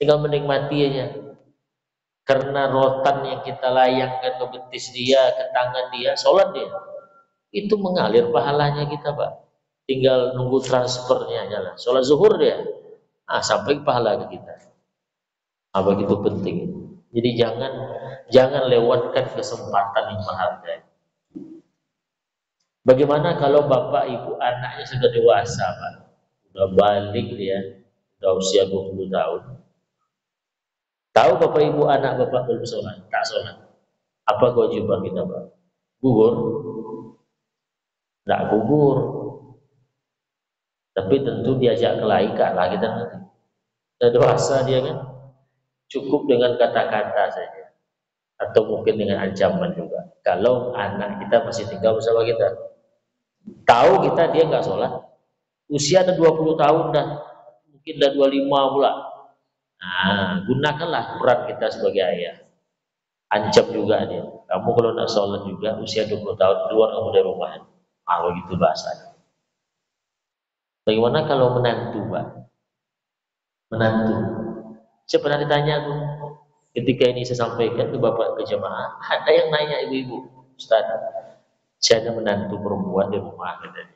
Tinggal menikmati aja. Karena rotan yang kita layangkan ke betis dia, ke tangan dia, sholat dia. Itu mengalir pahalanya kita Pak. Tinggal nunggu transfernya aja lah. Sholat zuhur dia, sampai pahala ke kita. Begitu penting. Jadi jangan lewatkan kesempatan yang berharga. Bagaimana kalau bapak ibu anaknya sudah dewasa Pak, udah balik dia, udah usia 20 tahun. Tahu bapak ibu anak bapak belum sholat, tak sholat. Apa kewajiban kita Pak? Gugur? Tidak gugur. Tapi tentu diajak kelahi kalah kita nanti. Sudah dewasa dia kan, cukup dengan kata-kata saja. Atau mungkin dengan ancaman juga. Kalau anak kita masih tinggal bersama kita, tahu kita dia nggak sholat, usia ada 20 tahun dah, mungkin dah 25 pula. Gunakanlah peran kita sebagai ayah. Ancam juga dia. Kamu kalau nak sholat juga usia 20 tahun keluar kamu dari rumah. Begitu bahasanya. Bagaimana kalau menantu Pak? Menantu. Saya pernah ditanya tuh, ketika ini saya sampaikan ke bapak ke jemaah, ada yang nanya ibu-ibu, Ustaz, saya ada menantu perempuan di rumah katanya.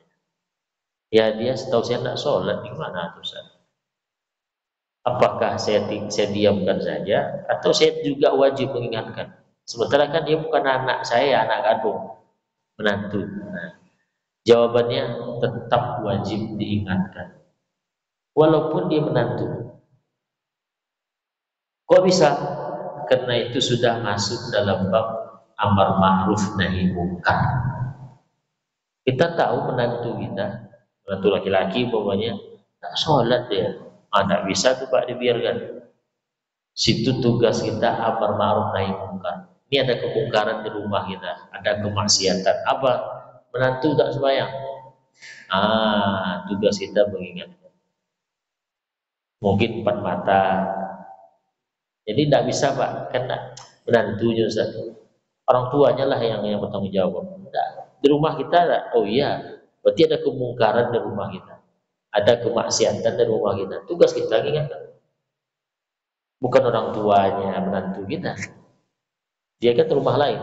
Ya dia setahu saya nak sholat, gimana tuh Ustaz? Apakah saya diamkan saja atau saya juga wajib mengingatkan? Sementara kan dia bukan anak saya, anak kandung, menantu. Jawabannya tetap wajib diingatkan. Walaupun dia menantu. Kok bisa? Karena itu sudah masuk dalam bab amar ma'ruf nahi munkar. Kita tahu menantu kita, menantu laki-laki umpamanya tak sholat dia. Tak bisa tuh Pak dibiarkan. Situ tugas kita amar ma'ruf nahi munkar. Ini ada kemungkaran di rumah kita, ada kemaksiatan. Apa? Menantu tak sembahyang. Tugas kita mengingatkan. Mungkin 4 mata. Jadi tidak bisa Pak, karena menantunya Ustaz. Orang tuanya lah yang bertanggung jawab. Tidak. Di rumah kita ada. Oh iya, berarti ada kemungkaran di rumah kita. Ada kemaksiatan di rumah kita. Tugas kita ingatkan. Bukan orang tuanya menantu kita. Dia kan di rumah lain.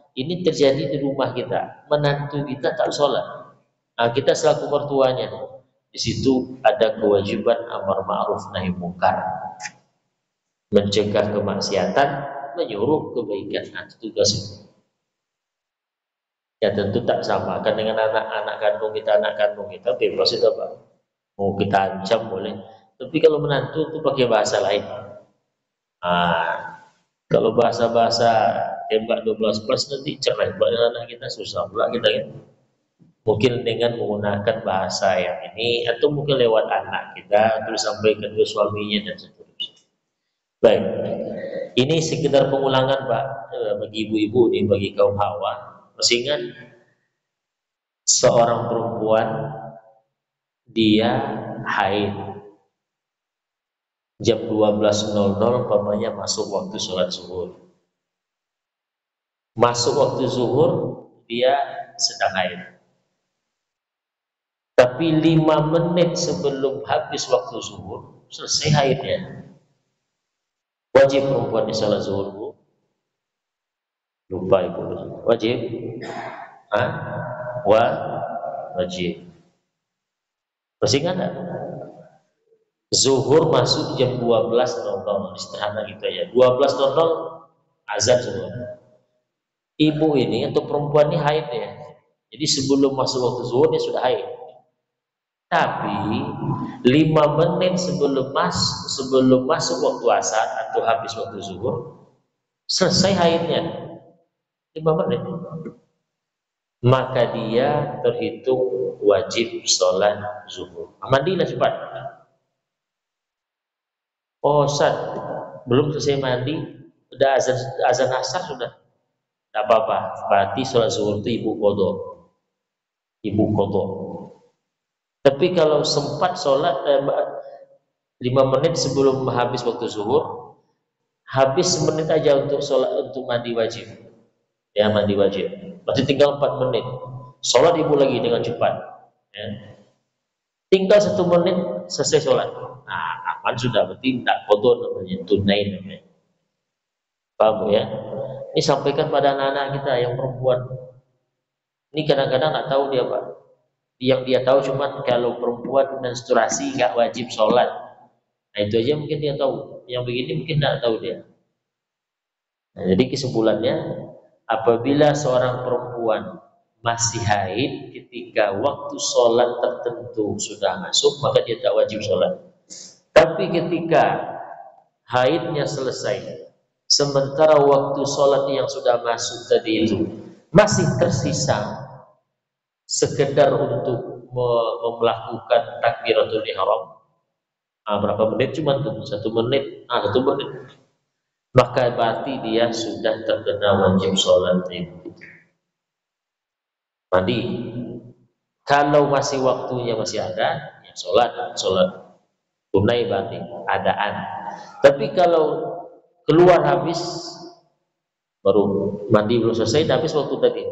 Ini terjadi di rumah kita. Menantu kita tak sholat. Kita selaku mertuanya. Di situ ada kewajiban amar ma'ruf nahi munkar. Mencegah kemaksiatan, menyuruh kebaikan. Nah, itu tugas itu. Ya tentu tak sama kan dengan anak kandung kita bebas itu Pak. Mau kita ancam boleh. Tapi kalau menantu itu pakai bahasa lain. Ah, kalau bahasa-bahasa tembak 12 plus nanti cerai buat anak kita susah pula kita ya. Mungkin dengan menggunakan bahasa yang ini atau mungkin lewat anak kita terus sampaikan ke suaminya dan seterusnya. Baik, ini sekedar pengulangan Pak bagi ibu-ibu nih bagi kaum hawa. Masih ingat seorang perempuan dia haid jam 12.00 umpamanya masuk waktu sholat zuhur. Masuk waktu zuhur dia sedang haid. Tapi 5 menit sebelum habis waktu zuhur selesai haidnya. Wajib perempuan di sholat zuhur Bu? Lupa ibu. Wajib? Hah? Wajib. Masih ingat tak? Zuhur masuk jam 12.00 istirahat kita ya. 12.00 azan zuhur. Ibu ini atau perempuan ini haid ya. Jadi sebelum masuk waktu zuhur dia sudah haid. Tapi 5 menit sebelum masuk waktu asar atau habis waktu zuhur selesai haidnya 5 menit. Maka dia terhitung wajib sholat zuhur. Mandilah cepat. Oh Ustaz, belum selesai mandi, udah azan asar sudah. Tidak apa-apa, berarti sholat zuhur itu ibu kodok. Tapi kalau sempat sholat 5 menit sebelum habis waktu zuhur, habis semenit aja untuk sholat untuk mandi wajib. Ya mandi wajib. Berarti tinggal 4 menit. Sholat ibu lagi dengan cepat. Ya. Tinggal 1 menit selesai sholat. Nah, aman sudah, berarti tidak kodok namanya, tunai namanya. Paham ya? Ini sampaikan pada anak-anak kita yang perempuan. Ini kadang-kadang nggak tahu dia Pak. Yang dia tahu cuma kalau perempuan menstruasi nggak wajib sholat. Nah itu aja mungkin dia tahu. Yang begini mungkin nggak tahu dia. Nah, jadi kesimpulannya, apabila seorang perempuan masih haid ketika waktu sholat tertentu sudah masuk, maka dia tak wajib sholat. Tapi ketika haidnya selesai, sementara waktu sholat yang sudah masuk tadi itu masih tersisa sekedar untuk melakukan takbiratul ihram, berapa menit cuma tuh 1 menit, 1 menit, maka berarti dia sudah terkena wajib sholat itu. Mandi. Kalau masih waktunya masih ada, ya sholat tunai berarti adaan. Tapi kalau keluar habis baru mandi belum selesai, habis waktu tadi,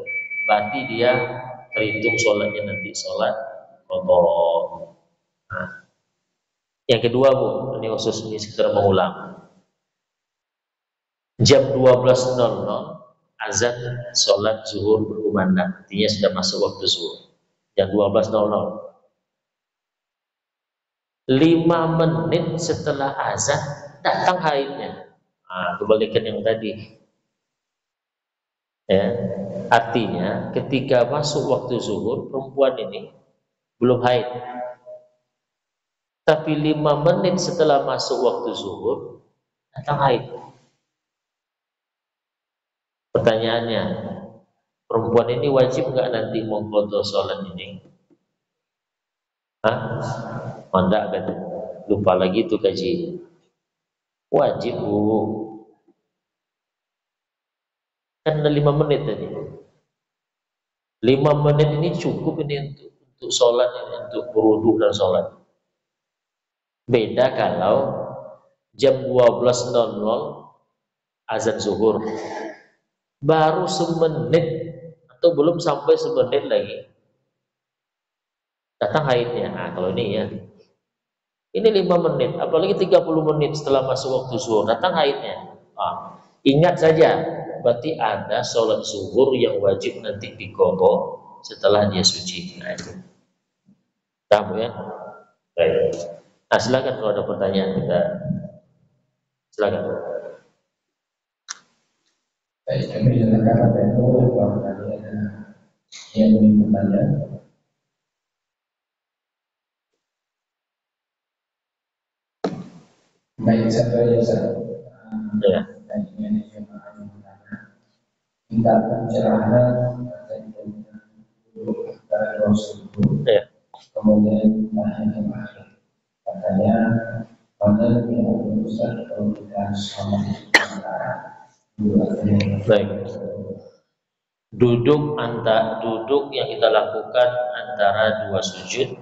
berarti dia terhitung sholatnya nanti sholat qadha. Nah, yang kedua Bu, ini khusus ini sekedar mengulang. Jam 12.00 azan sholat zuhur berkumandang, artinya sudah masuk waktu zuhur. Jam 12.00. 5 menit setelah azan datang haidnya. Kebalikan yang tadi. Ya, artinya ketika masuk waktu zuhur perempuan ini belum haid. Tapi 5 menit setelah masuk waktu zuhur datang haid. Pertanyaannya, perempuan ini wajib nggak nanti mengqadha sholat ini? Oh, enggak kan? Lupa lagi itu kaji. Wajib Bu. Kan ada 5 menit tadi. 5 menit ini cukup ini untuk sholat ini, untuk berwudu dan sholat. Beda kalau jam 12.00 azan zuhur. Baru semenit atau belum sampai semenit lagi datang haidnya. Kalau ini ya, ini 5 menit, apalagi 30 menit setelah masuk waktu zuhur datang haidnya. Ingat saja, berarti ada sholat zuhur yang wajib nanti diqadha setelah dia suci. Nah itu, tahu ya? Baik. Silakan kalau ada pertanyaan kita, silakan. Baik, kami dengarkan apa itu bahwa tadi ada yang ingin bertanya. Baik, satu aja satu. Ya. Ini yang bertanya. Minta pencerahan dari Rasul. Ya. Kemudian yang akhir. Katanya mana yang besar kalau kita sama Baik. Duduk yang kita lakukan antara dua sujud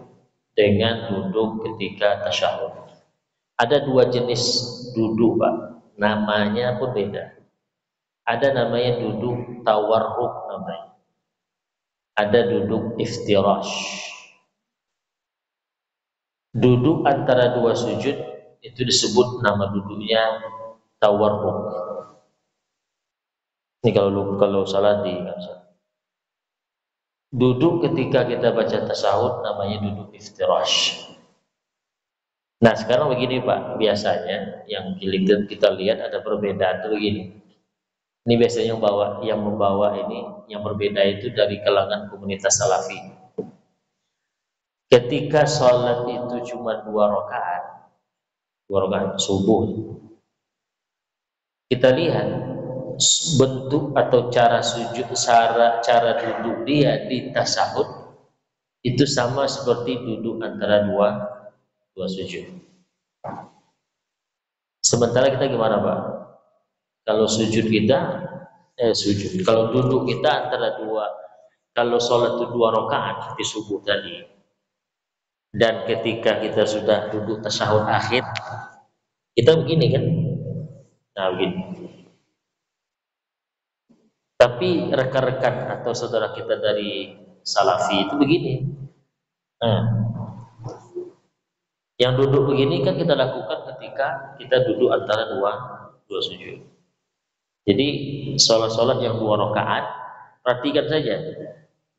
dengan duduk ketika tasyahud. Ada dua jenis duduk, Pak. Namanya pun beda. Ada namanya duduk tawarruk namanya. Ada duduk iftirash. Duduk antara dua sujud itu disebut nama duduknya tawarruk. Ini kalau salah di duduk ketika kita baca tasawuf namanya duduk iftirash. Nah sekarang begini Pak, biasanya yang kita lihat ada perbedaan itu begini. Ini biasanya yang membawa ini yang berbeda itu dari kalangan komunitas salafi. Ketika sholat itu cuma dua rakaat subuh, kita lihat bentuk atau cara sujud, cara duduk dia di tasahud itu sama seperti duduk antara dua sujud. Sementara kita gimana Pak? Kalau sujud kita kalau duduk kita antara kalau sholat itu dua rakaat di subuh tadi, dan ketika kita sudah duduk tasahud akhir, kita begini kan? Nah begini. Tapi rekan-rekan atau saudara kita dari salafi itu begini. Yang duduk begini kan kita lakukan ketika kita duduk antara dua sujud. Jadi sholat yang dua rakaat, perhatikan saja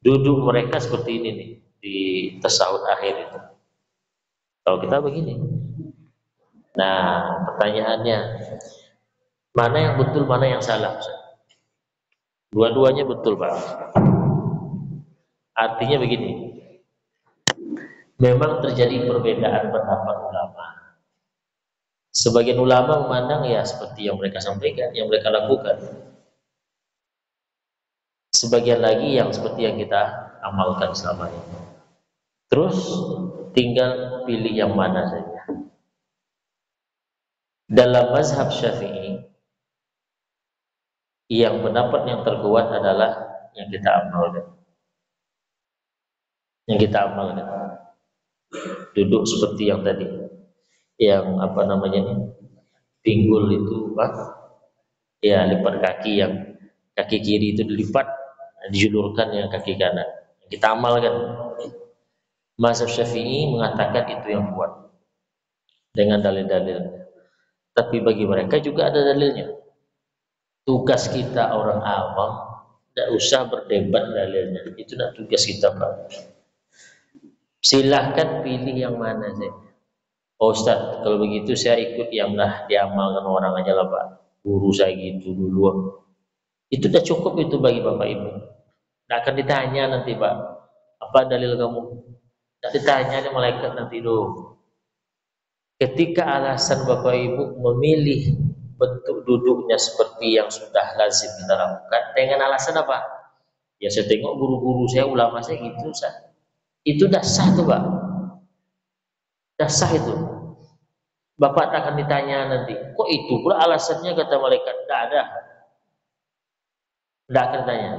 duduk mereka seperti ini nih di tasawuf akhir itu. Kalau kita begini, nah pertanyaannya mana yang betul, mana yang salah? Dua-duanya betul Pak. Artinya begini, memang terjadi perbedaan pendapat ulama. Sebagian ulama memandang ya seperti yang mereka sampaikan, yang mereka lakukan. Sebagian lagi yang seperti yang kita amalkan selama ini. Terus tinggal pilih yang mana saja. Dalam mazhab Syafi'i, yang pendapat yang terkuat adalah yang kita amalkan. Yang kita amalkan. Duduk seperti yang tadi. Yang apa namanya nih? Pinggul itu ya lipat kaki, yang kaki kiri itu dilipat, dijulurkan yang kaki kanan. Kita amalkan. Mazhab Syafi'i mengatakan itu yang kuat dengan dalil-dalilnya. Tapi bagi mereka juga ada dalilnya. Tugas kita orang awam tidak usah berdebat dalilnya. Itu tidak tugas kita Pak. Silahkan pilih yang mana saja. Oh Ustaz, kalau begitu saya ikut yang lah diamalkan orang aja lah Pak. Guru saya gitu dulu. Itu sudah cukup itu bagi Bapak Ibu. Tidak akan ditanya nanti Pak, apa dalil kamu? Tidak ditanya nih malaikat nanti dong. Ketika alasan Bapak Ibu memilih bentuk duduknya seperti yang sudah lazim kita lakukan, dengan alasan apa? Ya saya tengok guru-guru saya, ulama saya gitu Ustaz. Itu dah sah tuh Pak. Dah sah itu. Bapak tak akan ditanya nanti, kok itu pula alasannya kata malaikat? Tidak ada. Tidak akan ditanya.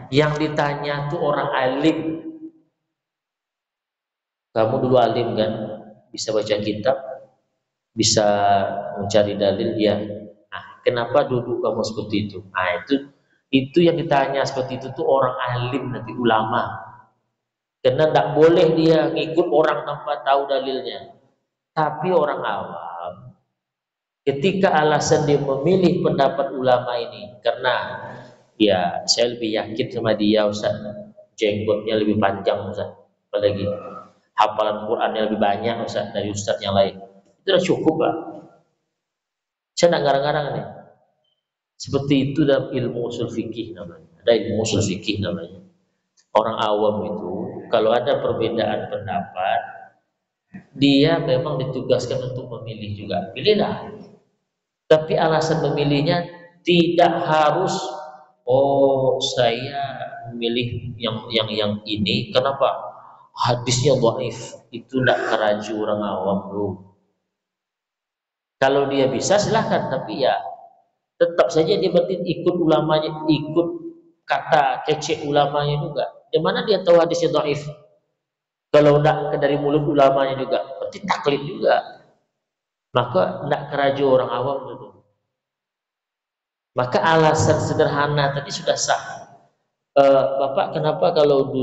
Yang ditanya tuh orang alim. Kamu dulu alim kan? Bisa baca kitab, bisa mencari dalil ya. Nah, kenapa duduk kamu seperti itu? Nah, itu yang ditanya seperti itu tuh orang alim nanti, ulama. Karena tidak boleh dia ngikut orang tanpa tahu dalilnya. Tapi orang awam, ketika alasan dia memilih pendapat ulama ini karena ya saya lebih yakin sama dia Ustaz, jenggotnya lebih panjang Ustaz, apalagi hafalan Qurannya lebih banyak Ustaz dari Ustaz yang lain, itu sudah cukup Pak. Saya tidak ngarang-ngarang nih, Seperti itu dalam ilmu usul fikih namanya. Ada ilmu usul fikih namanya. Orang awam itu kalau ada perbedaan pendapat, dia memang ditugaskan untuk memilih juga. Pilihlah. Tapi alasan memilihnya tidak harus saya memilih yang ini. Kenapa? Hadisnya dhaif. Itu tidak keraju orang awam, bro. Kalau dia bisa silahkan, tapi ya tetap saja dia berarti ikut ulamanya, ikut kata kece ulamanya juga. Di mana dia tahu hadisnya dhaif? Kalau tidak dari mulut ulamanya juga, berarti taklid juga. Maka tidak keraju orang awam itu. Maka alasan sederhana tadi sudah sah. Bapak kenapa kalau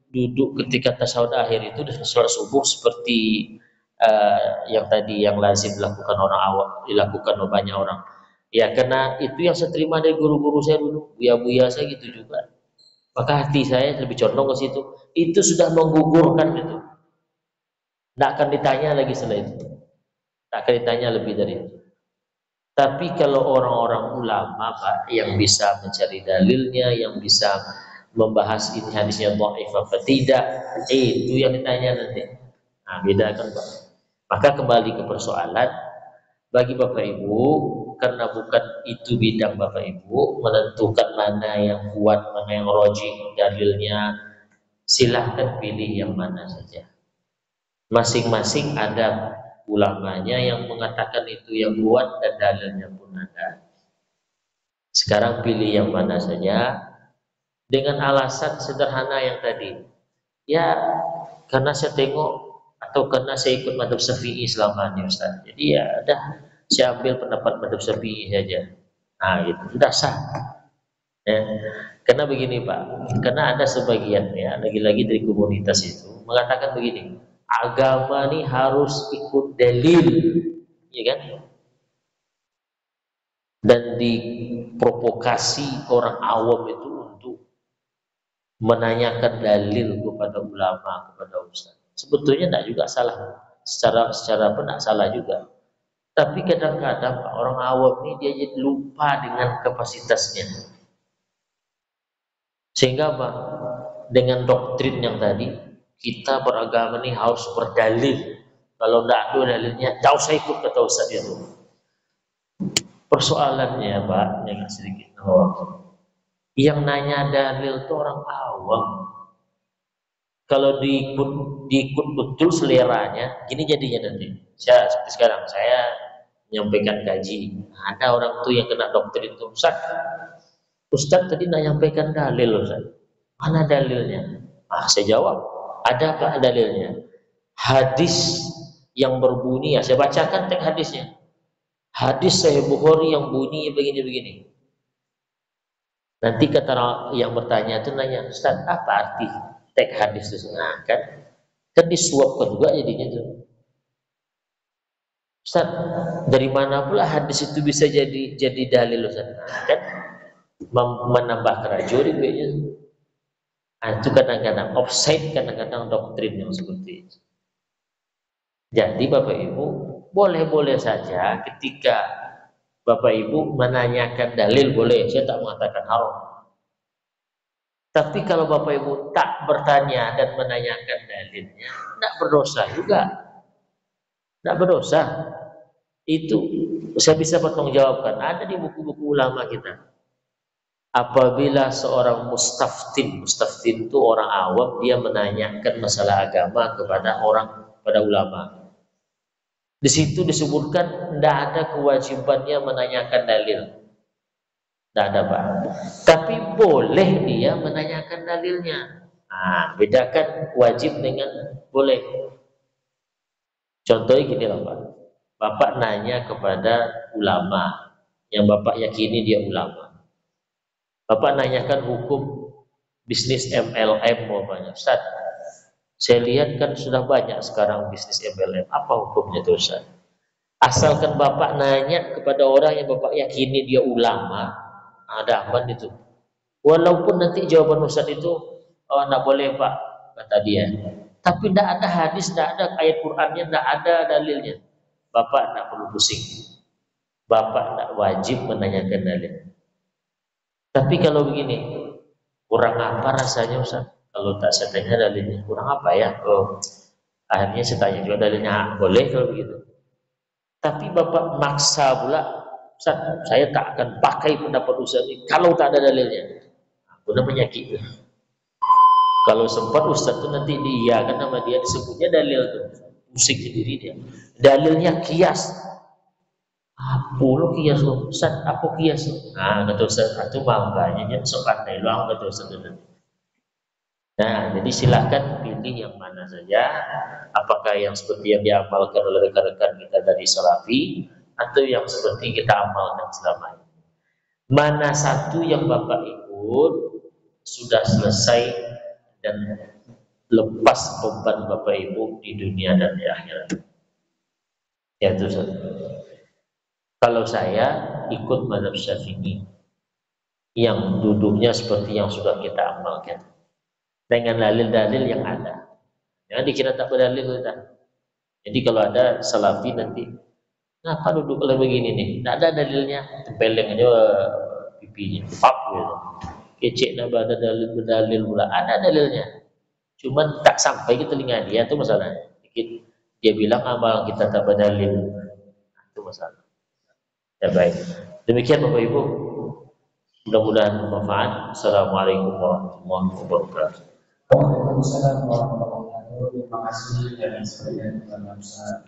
duduk ketika tasawuf akhir itu sholat subuh seperti yang tadi yang lazim dilakukan orang awam, dilakukan oleh banyak orang. Ya karena itu yang saya terima dari guru-guru saya dulu, buya-buya saya gitu juga. Maka hati saya lebih condong ke situ. Itu sudah menggugurkan itu. Tidak akan ditanya lagi setelah itu. Tidak akan ditanya lebih dari itu. Tapi kalau orang-orang ulama Pak yang bisa mencari dalilnya, yang bisa membahas ini hadisnya dhaif apa tidak, itu yang ditanya nanti. Nah, bedakan Pak. Maka kembali ke persoalan bagi Bapak Ibu, karena bukan itu bidang Bapak Ibu menentukan mana yang kuat, mana yang rajih dalilnya, silahkan pilih yang mana saja. Masing-masing ada ulamanya yang mengatakan itu yang kuat dan dalilnya pun ada. Sekarang pilih yang mana saja dengan alasan sederhana yang tadi. Ya, karena saya tengok atau karena saya ikut madhab Syafi'i selama ini Ustaz. Jadi ya udah saya ambil pendapat madhab Syafi'i saja. Nah, itu sudah sah. Ya. Karena begini Pak, karena ada sebagian ya, lagi-lagi dari komunitas itu mengatakan begini, agama ini harus ikut dalil, ya kan? Dan diprovokasi orang awam itu untuk menanyakan dalil kepada ulama, kepada ustaz. Sebetulnya tidak juga salah, secara tidak salah juga. Tapi kadang-kadang orang awam ini dia jadi lupa dengan kapasitasnya. Sehingga apa? Dengan doktrin yang tadi, kita beragama ini harus berdalil. Kalau tidak ada dalilnya, jauh saya ikut kata ustaz itu. Persoalannya Pak, yang sedikit awam. Yang nanya dalil itu orang awam. Kalau diikut betul seleranya, gini jadinya nanti. Saya seperti sekarang, saya menyampaikan kaji. Ada orang tuh yang kena doktrin itu, Ustaz tadi nak nyampaikan dalil Ustaz. Mana dalilnya? Saya jawab, ada apa dalilnya? Hadis yang berbunyi, saya bacakan teks hadisnya. Hadis Sahih Bukhari yang bunyi begini-begini. Nanti kata yang bertanya itu nanya, Ustaz apa arti teks hadis itu? Nah, kan disuapkan juga jadinya tuh. Ustaz, dari mana pula hadis itu bisa jadi dalil Ustaz? Nah, kan menambah kerajaan kayaknya. Nah, itu kadang-kadang offside, kadang-kadang doktrin yang seperti itu. Jadi Bapak Ibu boleh-boleh saja ketika Bapak Ibu menanyakan dalil boleh, saya tak mengatakan haram. Tapi kalau Bapak Ibu tak bertanya dan menanyakan dalilnya, tidak berdosa juga. Tidak berdosa. Itu saya bisa bertanggungjawabkan. Ada di buku-buku ulama kita. Apabila seorang mustaftin itu orang awam, dia menanyakan masalah agama pada ulama. Di situ disebutkan tidak ada kewajibannya menanyakan dalil. Tidak ada Pak. Tapi boleh dia menanyakan dalilnya. Nah, bedakan wajib dengan boleh. Contohnya gini lah Pak. Bapak nanya kepada ulama yang Bapak yakini dia ulama. Bapak nanyakan hukum bisnis MLM banyak. Ustaz, saya lihat kan sudah banyak sekarang bisnis MLM. Apa hukumnya itu Ustaz? Asalkan Bapak nanya kepada orang yang Bapak yakini dia ulama, ada aman itu. Walaupun nanti jawaban Ustaz itu tidak boleh Pak, kata dia. Tapi tidak ada hadis, tidak ada ayat Qur'annya, tidak ada dalilnya. Bapak tidak perlu pusing. Bapak tidak wajib menanyakan dalil. Tapi kalau begini, kurang apa rasanya Ustaz? Kalau tak saya tanya dalilnya, kurang apa ya? Oh, akhirnya saya tanya juga dalilnya, boleh kalau begitu. Tapi Bapak maksa pula, Ustaz, saya tak akan pakai pendapat Ustaz ini kalau tak ada dalilnya. Udah penyakit. Kalau sempat Ustaz tuh nanti dia kan nama dia disebutnya dalil tuh, pusing sendiri dia. Dalilnya kias. Apa lo kias lo? Ustaz, apa kias lo? Nah, kata Ustaz, itu makanya jangan sok pandai lo, kata Ustaz itu. Nah, jadi silahkan pilih yang mana saja. Apakah yang seperti yang diamalkan oleh rekan-rekan kita dari Salafi atau yang seperti kita amalkan selama ini. Mana satu yang Bapak ikut sudah selesai dan lepas beban Bapak Ibu di dunia dan di akhirat. Ya itu saja. Kalau saya ikut mazhab Syafi'i yang duduknya seperti yang sudah kita amalkan dengan dalil-dalil yang ada. Jangan dikira tak berdalil kita. Jadi kalau ada Salafi nanti, kenapa duduk kalau begini nih? Tidak ada dalilnya, tempeleng aja pipinya, pak gitu. Kecek nak ada dalil berdalil pula, ada dalilnya. Cuman tak sampai ke telinga dia, itu masalahnya. Dia bilang amal kita tak berdalil, itu masalah. Ya baik. Demikian Bapak Ibu. Mudah-mudahan bermanfaat. Assalamualaikum warahmatullahi wabarakatuh. Waalaikumsalam warahmatullahi wabarakatuh. Terima kasih dan sebagian teman-teman.